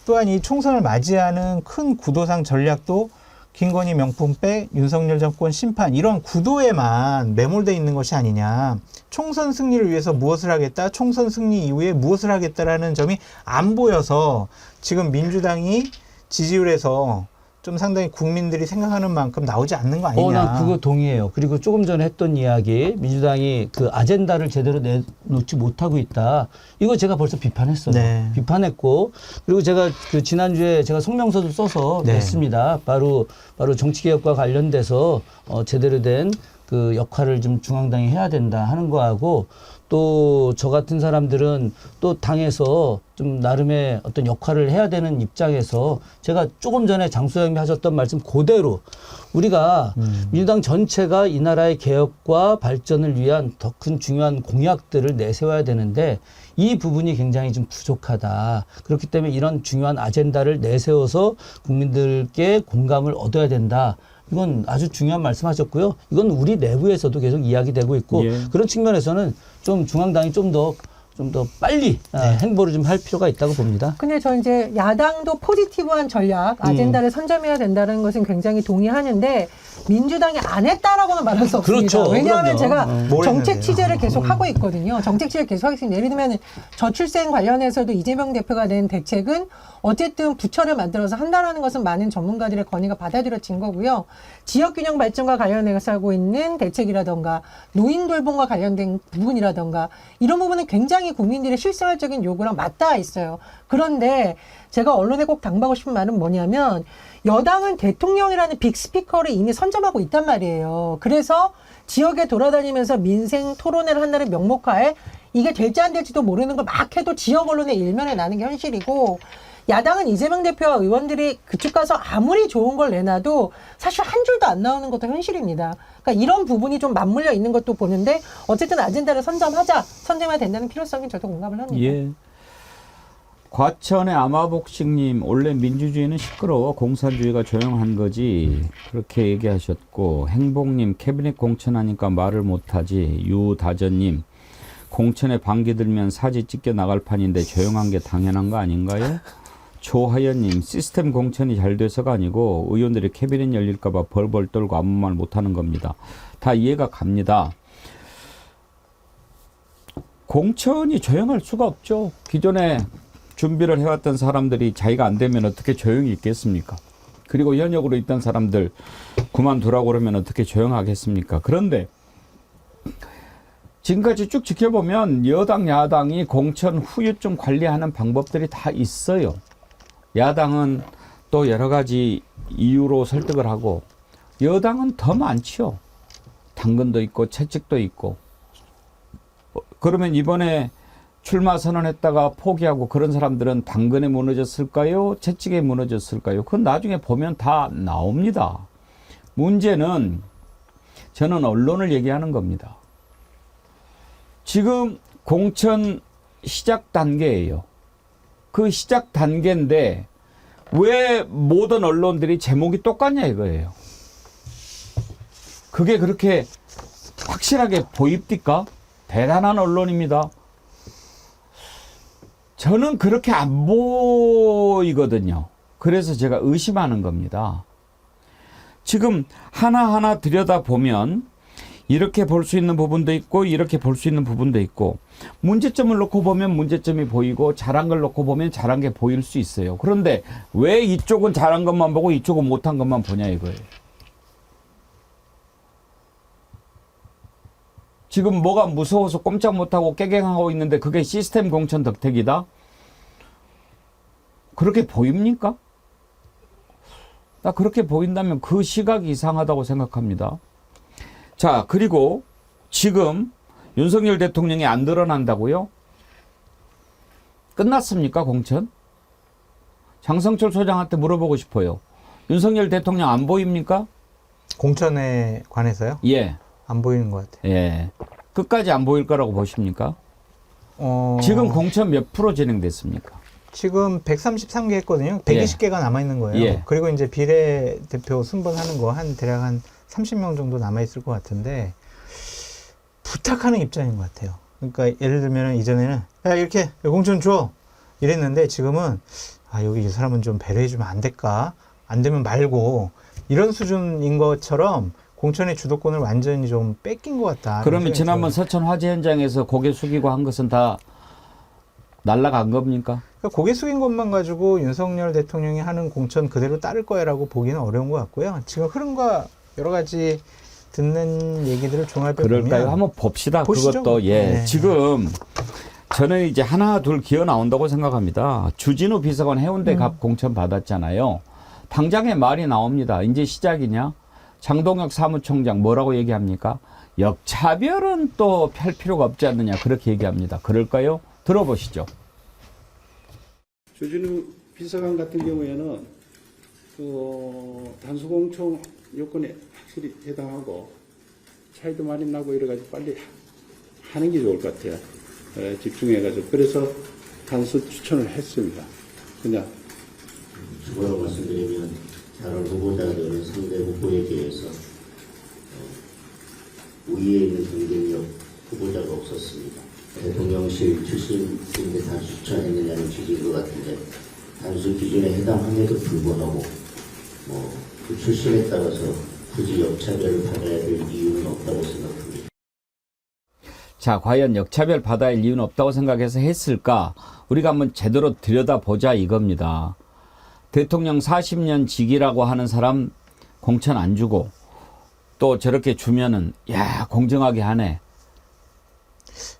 또한 이 총선을 맞이하는 큰 구도상 전략도 김건희 명품 백, 윤석열 정권 심판 이런 구도에만 매몰되어 있는 것이 아니냐. 총선 승리를 위해서 무엇을 하겠다, 총선 승리 이후에 무엇을 하겠다라는 점이 안 보여서 지금 민주당이 지지율에서 좀 상당히 국민들이 생각하는 만큼 나오지 않는 거 아니냐.
난 그거 동의해요. 그리고 조금 전에 했던 이야기, 민주당이 그 아젠다를 제대로 내놓지 못하고 있다. 이거 제가 벌써 비판했어요.
네.
비판했고, 그리고 제가 그 지난주에 제가 성명서도 써서
네.
냈습니다. 바로 정치개혁과 관련돼서 제대로 된 그 역할을 좀 중앙당이 해야 된다 하는 거하고, 또 저 같은 사람들은 또 당에서 좀 나름의 어떤 역할을 해야 되는 입장에서 제가 조금 전에 장소영이 하셨던 말씀 그대로 우리가 민주당 전체가 이 나라의 개혁과 발전을 위한 더 큰 중요한 공약들을 내세워야 되는데 이 부분이 굉장히 좀 부족하다. 그렇기 때문에 이런 중요한 아젠다를 내세워서 국민들께 공감을 얻어야 된다. 이건 아주 중요한 말씀하셨고요. 이건 우리 내부에서도 계속 이야기되고 있고,
예.
그런 측면에서는 좀 중앙당이 좀 더 빨리 행보를 좀 할 필요가 있다고 봅니다.
근데 저 이제 야당도 포지티브한 전략, 아젠다를 선점해야 된다는 것은 굉장히 동의하는데, 민주당이 안 했다라고는 말할 수 없습니다.
그렇죠.
왜냐하면
그럼요.
제가
뭘
정책
했는데요?
취재를 계속 하고 있거든요. 정책 취재를 계속 하고 있습니다. 예를 들면 저출생 관련해서도 이재명 대표가 낸 대책은 어쨌든 부처를 만들어서 한다라는 것은 많은 전문가들의 건의가 받아들여진 거고요. 지역균형 발전과 관련해서 하고 있는 대책이라던가 노인 돌봄과 관련된 부분이라던가 이런 부분은 굉장히 국민들의 실생활적인 요구랑 맞닿아 있어요. 그런데 제가 언론에 꼭 당부하고 싶은 말은 뭐냐면 여당은 대통령이라는 빅스피커를 이미 선점하고 있단 말이에요. 그래서 지역에 돌아다니면서 민생 토론회를 한다는 명목하에 이게 될지 안 될지도 모르는 걸 막 해도 지역 언론의 일면에 나는 게 현실이고, 야당은 이재명 대표와 의원들이 그쪽 가서 아무리 좋은 걸 내놔도 사실 한 줄도 안 나오는 것도 현실입니다. 그러니까 이런 부분이 좀 맞물려 있는 것도 보는데 어쨌든 아젠다를 선점해야 된다는 필요성이 저도 공감을 합니다.
예. 과천의 아마복식님, 원래 민주주의는 시끄러워 공산주의가 조용한 거지, 그렇게 얘기하셨고, 행복님, 캐비넷 공천하니까 말을 못하지. 유다전님, 공천에 반기 들면 사지 찢겨 나갈 판인데 조용한 게 당연한 거 아닌가요? 조하연님, 시스템 공천이 잘 돼서가 아니고 의원들이 캐비넷 열릴까 봐 벌벌 떨고 아무 말 못하는 겁니다. 다 이해가 갑니다. 공천이 조용할 수가 없죠. 기존에 준비를 해왔던 사람들이 자기가 안 되면 어떻게 조용히 있겠습니까? 그리고 현역으로 있던 사람들 그만두라고 그러면 어떻게 조용하겠습니까? 그런데 지금까지 쭉 지켜보면 여당, 야당이 공천 후유증 관리하는 방법들이 다 있어요. 야당은 또 여러 가지 이유로 설득을 하고, 여당은 더 많지요. 당근도 있고 채찍도 있고. 그러면 이번에 출마 선언했다가 포기하고 그런 사람들은 당근에 무너졌을까요? 채찍에 무너졌을까요? 그건 나중에 보면 다 나옵니다. 문제는 저는 언론을 얘기하는 겁니다. 지금 공천 시작 단계예요. 그 시작 단계인데 왜 모든 언론들이 제목이 똑같냐 이거예요. 그게 그렇게 확실하게 보입니까? 대단한 언론입니다. 저는 그렇게 안 보이거든요. 그래서 제가 의심하는 겁니다. 지금 하나하나 들여다보면 이렇게 볼 수 있는 부분도 있고 이렇게 볼 수 있는 부분도 있고, 문제점을 놓고 보면 문제점이 보이고 잘한 걸 놓고 보면 잘한 게 보일 수 있어요. 그런데 왜 이쪽은 잘한 것만 보고 이쪽은 못한 것만 보냐 이거예요. 지금 뭐가 무서워서 꼼짝 못하고 깨갱하고 있는데 그게 시스템 공천 덕택이다? 그렇게 보입니까? 나 그렇게 보인다면 그 시각이 이상하다고 생각합니다. 자, 그리고 지금 윤석열 대통령이 안 드러난다고요? 끝났습니까, 공천? 장성철 소장한테 물어보고 싶어요. 윤석열 대통령 안 보입니까?
공천에 관해서요?
예.
안 보이는 것 같아요.
예. 끝까지 안 보일 거라고 보십니까? 지금 공천 몇 프로 진행됐습니까?
지금 133개 했거든요. 120개가 남아있는 거예요.
예.
그리고 이제 비례대표 순번하는 거 대략 한 30명 정도 남아있을 것 같은데, 부탁하는 입장인 것 같아요. 그러니까 예를 들면 이전에는 야, 이렇게 공천 줘 이랬는데, 지금은 여기 이 사람은 좀 배려해주면 안 될까? 안 되면 말고, 이런 수준인 것처럼 공천의 주도권을 완전히 좀 뺏긴 것 같다.
그러면 지난번 서천 화재 현장에서 고개 숙이고 한 것은 다 날라간 겁니까?
그러니까 고개 숙인 것만 가지고 윤석열 대통령이 하는 공천 그대로 따를 거야라고 보기는 어려운 것 같고요. 지금 흐름과 여러 가지 듣는 얘기들을 종합해 보면,
그럴까요? 한번 봅시다.
보시죠.
그것도 예.
네.
지금 저는 이제 하나 둘 기어 나온다고 생각합니다. 주진우 비서관 해운대 갑 공천 받았잖아요. 당장에 말이 나옵니다. 이제 시작이냐? 장동혁 사무총장 뭐라고 얘기합니까? 역차별은 또 펼 필요가 없지 않느냐, 그렇게 얘기합니다. 그럴까요? 들어보시죠.
주진우 비서관 같은 경우에는 단수 공천 요건에 확실히 해당하고 차이도 많이 나고 이래가지고 빨리 하는 게 좋을 것 같아요. 집중해가지고. 그래서 단수 추천을 했습니다. 그냥
추가로 말씀드리면 다른 후보자들은 상대 후보에 비해서 우위에 있는 경쟁력 후보자가 없었습니다. 대통령실 출신인데 단수 추천했느냐는 취지인 것 같은데, 단수 기준에 해당함에도 불구하고 그 출신에 따라서 굳이 역차별을 받아야 될 이유는 없다고 생각합니다.
자, 과연 역차별 받아야 할 이유는 없다고 생각해서 했을까? 우리가 한번 제대로 들여다보자 이겁니다. 대통령 40년 직이라고 하는 사람 공천 안 주고 또 저렇게 주면은 야 공정하게 하네.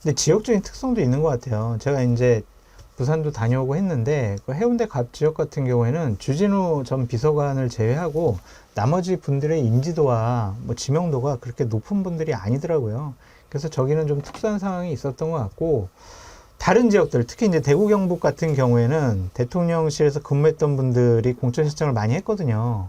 근데 지역적인 특성도 있는 것 같아요. 제가 이제 부산도 다녀오고 했는데 그 해운대 갑 지역 같은 경우에는 주진우 전 비서관을 제외하고 나머지 분들의 인지도와 뭐 지명도가 그렇게 높은 분들이 아니더라고요. 그래서 저기는 좀 특수한 상황이 있었던 것 같고, 다른 지역들, 특히 이제 대구 경북 같은 경우에는 대통령실에서 근무했던 분들이 공천 신청을 많이 했거든요.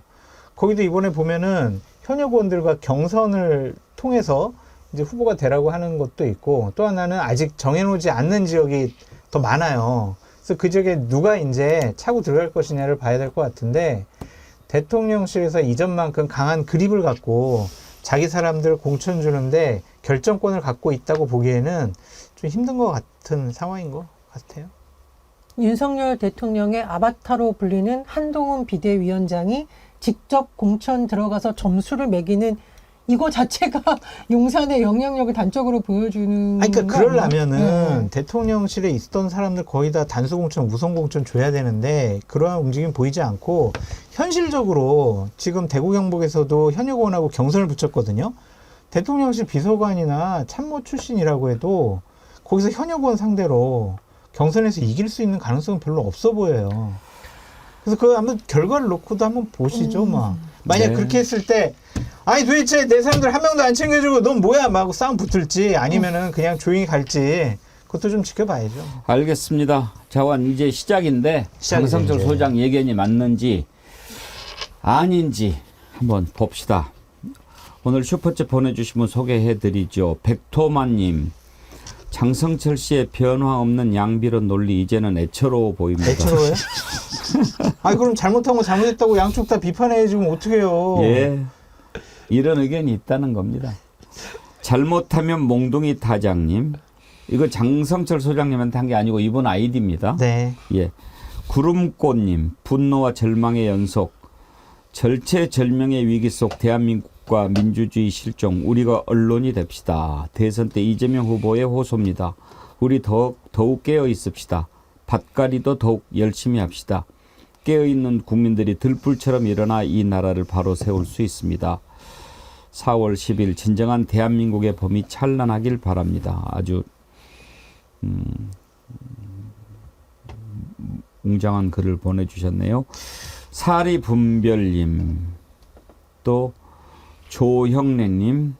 거기도 이번에 보면은 현역 의원들과 경선을 통해서 이제 후보가 되라고 하는 것도 있고, 또 하나는 아직 정해놓지 않는 지역이 더 많아요. 그래서 그 지역에 누가 이제 차고 들어갈 것이냐를 봐야 될 것 같은데, 대통령실에서 이전만큼 강한 그립을 갖고 자기 사람들 공천 주는데 결정권을 갖고 있다고 보기에는 좀 힘든 것 같은 상황인 것 같아요.
윤석열 대통령의 아바타로 불리는 한동훈 비대위원장이 직접 공천 들어가서 점수를 매기는 이거 자체가 용산의 영향력을 단적으로 보여주는.
아니, 그러니까
거
그러려면은 대통령실에 있던 사람들 거의 다 단수 공천, 우선 공천 줘야 되는데 그러한 움직임 보이지 않고, 현실적으로 지금 대구 경북에서도 현역 의원하고 경선을 붙였거든요. 대통령실 비서관이나 참모 출신이라고 해도 거기서 현역 의원 상대로 경선에서 이길 수 있는 가능성은 별로 없어 보여요. 그래서 그 한번 결과를 놓고도 한번 보시죠. 만약 그렇게 했을 때 아니 도대체 내 사람들 한 명도 안 챙겨주고 넌 뭐야 막 싸움 붙을지, 아니면은 그냥 조용히 갈지, 그것도 좀 지켜봐야죠.
알겠습니다. 자완 이제 시작인데 장성철 소장 예견이 맞는지 아닌지 한번 봅시다. 오늘 슈퍼챗 보내주신 분 소개해드리죠. 백토마님, 장성철 씨의 변화 없는 양비론 논리 이제는 애처로워 보입니다.
애처로워요? 아니 그럼 잘못한 거 잘못했다고 양쪽 다 비판해 주면 어떡해요.
예, 이런 의견이 있다는 겁니다. 잘못하면 몽둥이 타장님, 이거 장성철 소장님한테 한 게 아니고 이번 아이디입니다.
네.
예, 구름꽃님, 분노와 절망의 연속, 절체절명의 위기 속 대한민국과 민주주의 실종, 우리가 언론이 됩시다. 대선 때 이재명 후보의 호소입니다. 우리 더욱 깨어 있읍시다. 밭갈이도 더욱 열심히 합시다. 깨어있는 국민들이 들불처럼 일어나 이 나라를 바로 세울 수 있습니다. 4월 10일 진정한 대한민국의 봄이 찬란하길 바랍니다. 아주 웅장한 글을 보내주셨네요. 사리분별님, 또 조형래님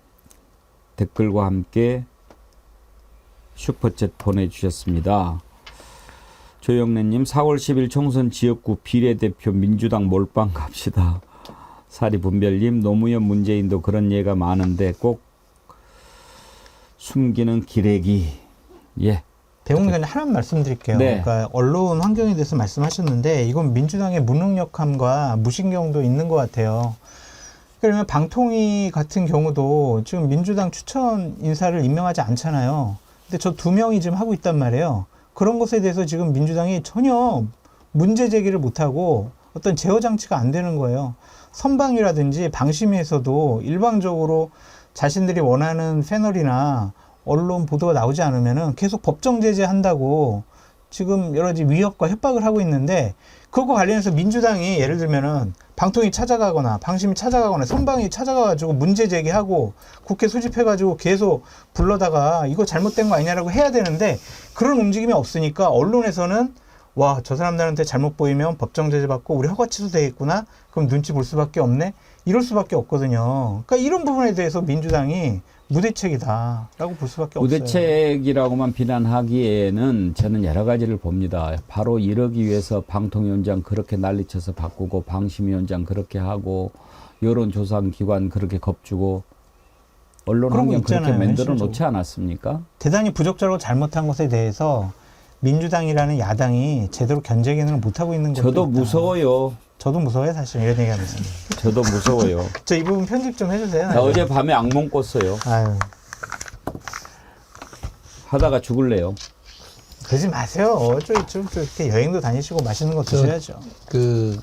댓글과 함께 슈퍼챗 보내주셨습니다. 조영래님, 4월 10일 총선 지역구 비례대표 민주당 몰빵 갑시다. 사리분별님, 노무현 문재인도 그런 예가 많은데 꼭 숨기는 기레기. 예.
배우님 하나만 말씀드릴게요.
네.
그러니까 언론 환경에 대해서 말씀하셨는데 이건 민주당의 무능력함과 무신경도 있는 것 같아요. 그러면 방통위 같은 경우도 지금 민주당 추천 인사를 임명하지 않잖아요. 근데 저 2명이 지금 하고 있단 말이에요. 그런 것에 대해서 지금 민주당이 전혀 문제 제기를 못하고 어떤 제어 장치가 안 되는 거예요. 선방위라든지 방심위에서도 일방적으로 자신들이 원하는 패널이나 언론 보도가 나오지 않으면은 계속 법정 제재한다고 지금 여러 가지 위협과 협박을 하고 있는데, 그거 관련해서 민주당이 예를 들면은 방통위 찾아가거나 방심위 찾아가거나 선방위 찾아가가지고 문제 제기하고 국회 소집해가지고 계속 불러다가 이거 잘못된 거 아니냐라고 해야 되는데 그런 움직임이 없으니까 언론에서는 와, 저 사람들한테 잘못 보이면 법정 제재 받고 우리 허가 취소되겠구나, 그럼 눈치 볼 수밖에 없네, 이럴 수밖에 없거든요. 그러니까 이런 부분에 대해서 민주당이 무대책이다라고 볼 수밖에 없어요.
무대책이라고만 비난하기에는 저는 여러 가지를 봅니다. 바로 이러기 위해서 방통위원장 그렇게 난리쳐서 바꾸고 방심위원장 그렇게 하고 여론조사기관 그렇게 겁주고 언론 환경 그렇게 만들어 놓지 않았습니까?
대단히 부적절하고 잘못한 것에 대해서 민주당이라는 야당이 제대로 견제 기능을 못하고 있는 것도
저도
있다.
무서워요.
저도 무서워요, 사실 이런 얘기하면서.
저도 무서워요.
저 이 부분 편집 좀 해주세요.
나 어제 밤에 악몽 꿨어요.
아유.
하다가 죽을래요.
그러지 마세요. 좀 이렇게 여행도 다니시고 맛있는 거 드셔야죠.
그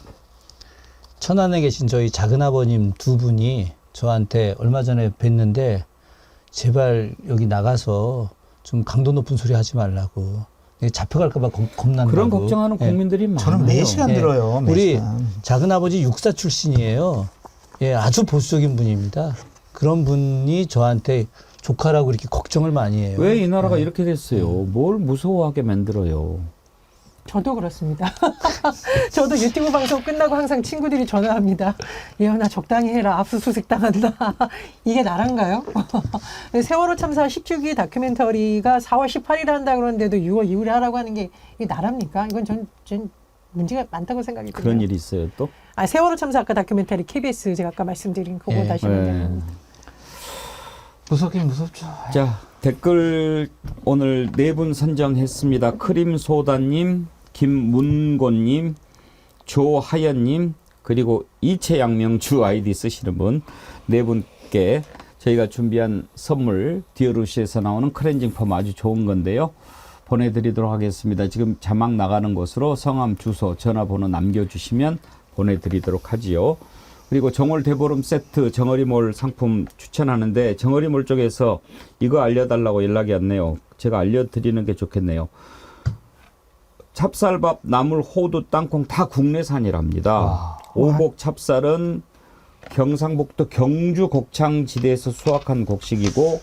천안에 계신 저희 작은아버님 2분이 저한테 얼마 전에 뵀는데 제발 여기 나가서 좀 강도 높은 소리 하지 말라고. 잡혀갈까봐 겁난다고.
그런 걱정하는
예.
국민들이 많아요.
저는 매 시간
예.
들어요. 매
우리
시간.
작은아버지 육사 출신이에요. 예, 아주 보수적인 분입니다. 그런 분이 저한테 조카라고 이렇게 걱정을 많이 해요.
왜 이 나라가 이렇게 됐어요? 뭘 무서워하게 만들어요?
저도 그렇습니다. 저도 유튜브 방송 끝나고 항상 친구들이 전화합니다. 예언아 적당히 해라. 압수수색 당한다. 이게 나란가요? 세월호 참사 10주기 다큐멘터리가 4월 18일에 한다 그러는데도 6월 이후에 하라고 하는 게 이게 나랍니까? 이건 전 문제가 많다고 생각이 들어요.
그런 일이 있어요 또?
세월호 참사 아까 다큐멘터리 KBS 제가 아까 말씀드린 그거
예.
다시면
무섭긴 무섭죠.
자, 댓글 오늘 4분 선정했습니다. 크림소다님, 김문곤님, 조하연님, 그리고 이채양명주 아이디 쓰시는 분 4분께 저희가 준비한 선물 디어루시에서 나오는 클렌징 펌 아주 좋은 건데요. 보내드리도록 하겠습니다. 지금 자막 나가는 곳으로 성함, 주소, 전화번호 남겨주시면 보내드리도록 하지요. 그리고 정월 대보름 세트 정어리몰 상품 추천하는데 정어리몰 쪽에서 이거 알려달라고 연락이 왔네요. 제가 알려드리는 게 좋겠네요. 찹쌀밥, 나물, 호두, 땅콩 다 국내산이랍니다. 오곡 찹쌀은 경상북도 경주 곡창지대에서 수확한 곡식이고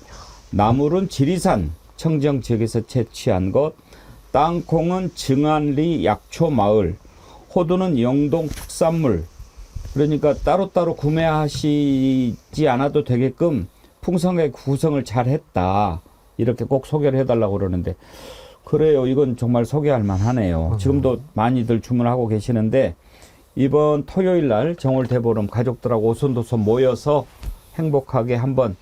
나물은 지리산 청정 지역에서 채취한 것, 땅콩은 증안리 약초 마을, 호두는 영동 특산물. 그러니까 따로따로 구매하시지 않아도 되게끔 풍성하게 구성을 잘 했다. 이렇게 꼭 소개를 해달라고 그러는데 그래요. 이건 정말 소개할 만하네요. 지금도 많이들 주문하고 계시는데 이번 토요일 날 정월 대보름 가족들하고 오손도손 모여서 행복하게 한번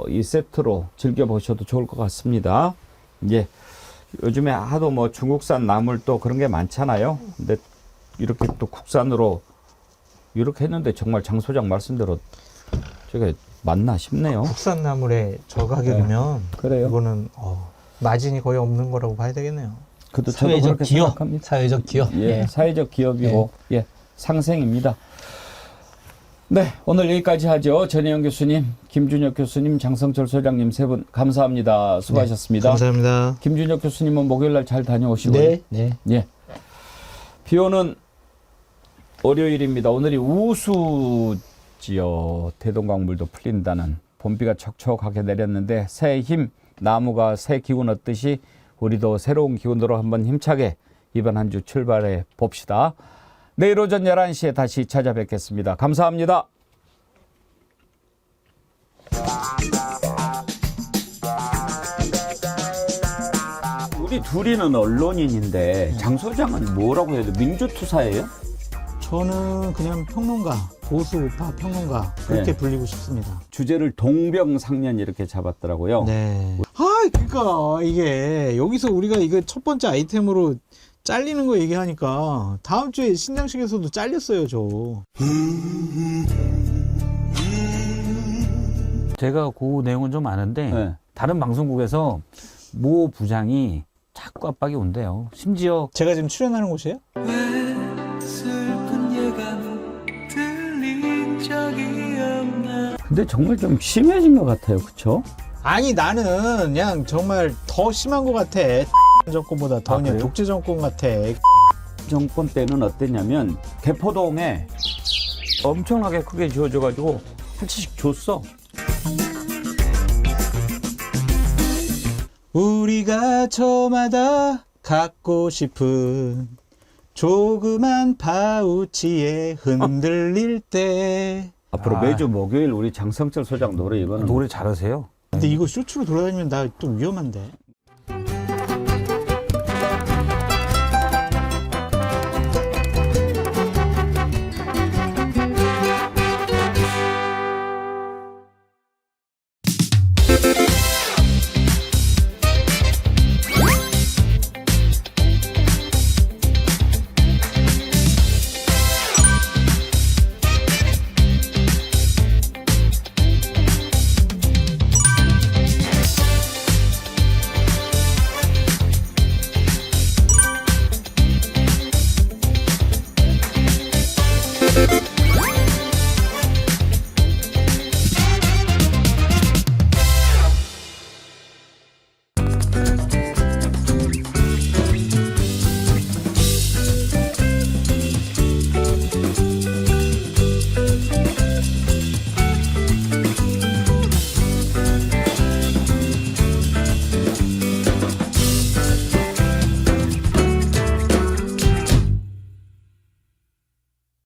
이 세트로 즐겨보셔도 좋을 것 같습니다. 이제 요즘에 하도 뭐 중국산 나물 또 그런 게 많잖아요. 근데 이렇게 또 국산으로 이렇게 했는데 정말 장 소장 말씀대로 제가 맞나 싶네요.
국산 나물에 저 가격이면
그래요.
이거는 마진이 거의 없는 거라고 봐야 되겠네요.
그것도 저도
사회적
그렇게
기업,
생각합니다.
사회적 기업.
예, 사회적 기업이고 예, 상생입니다. 네, 오늘 여기까지 하죠. 전혜영 교수님, 김준혁 교수님, 장성철 소장님 세 분 감사합니다. 수고하셨습니다.
감사합니다.
김준혁 교수님은 목요일 날 잘 다녀오시고요.
네, 네.
예. 비 오는 월요일입니다. 오늘이 우수지요. 대동강물도 풀린다는 봄비가 촉촉하게 내렸는데 새해 힘, 나무가 새 기운 얻듯이 우리도 새로운 기운으로 한번 힘차게 이번 한 주 출발해 봅시다. 내일 오전 11시에 다시 찾아뵙겠습니다. 감사합니다. 우리 둘이는 언론인인데 장 소장은 뭐라고 해야 돼? 민주투사예요?
저는 그냥 평론가, 보수 우파 평론가 그렇게
네.
불리고 싶습니다.
주제를 동병상련 이렇게 잡았더라고요.
네. 그러니까 이게 여기서 우리가 이거 첫 번째 아이템으로 잘리는 거 얘기하니까 다음 주에 신장식에서도 잘렸어요, 저.
제가 그 내용은 좀 아는데
네.
다른 방송국에서 모 부장이 자꾸 압박이 온대요. 심지어
제가 지금 출연하는 곳이에요?
근데 정말 좀 심해진 것 같아요. 그렇죠?
아니 나는 그냥 정말 더 심한 것 같아. 정권보다 더 그냥
그래요?
독재 정권 같아.
정권 때는 어땠냐면 개포동에 엄청나게 크게 지어져가지고 한 채씩 줬어.
우리가 저마다 갖고 싶은 조그만 파우치에 흔들릴 때.
앞으로 매주 목요일 우리 장성철 소장 노래 이거는
노래 잘하세요.
근데 이거 쇼츠로 돌아다니면 나 또 위험한데.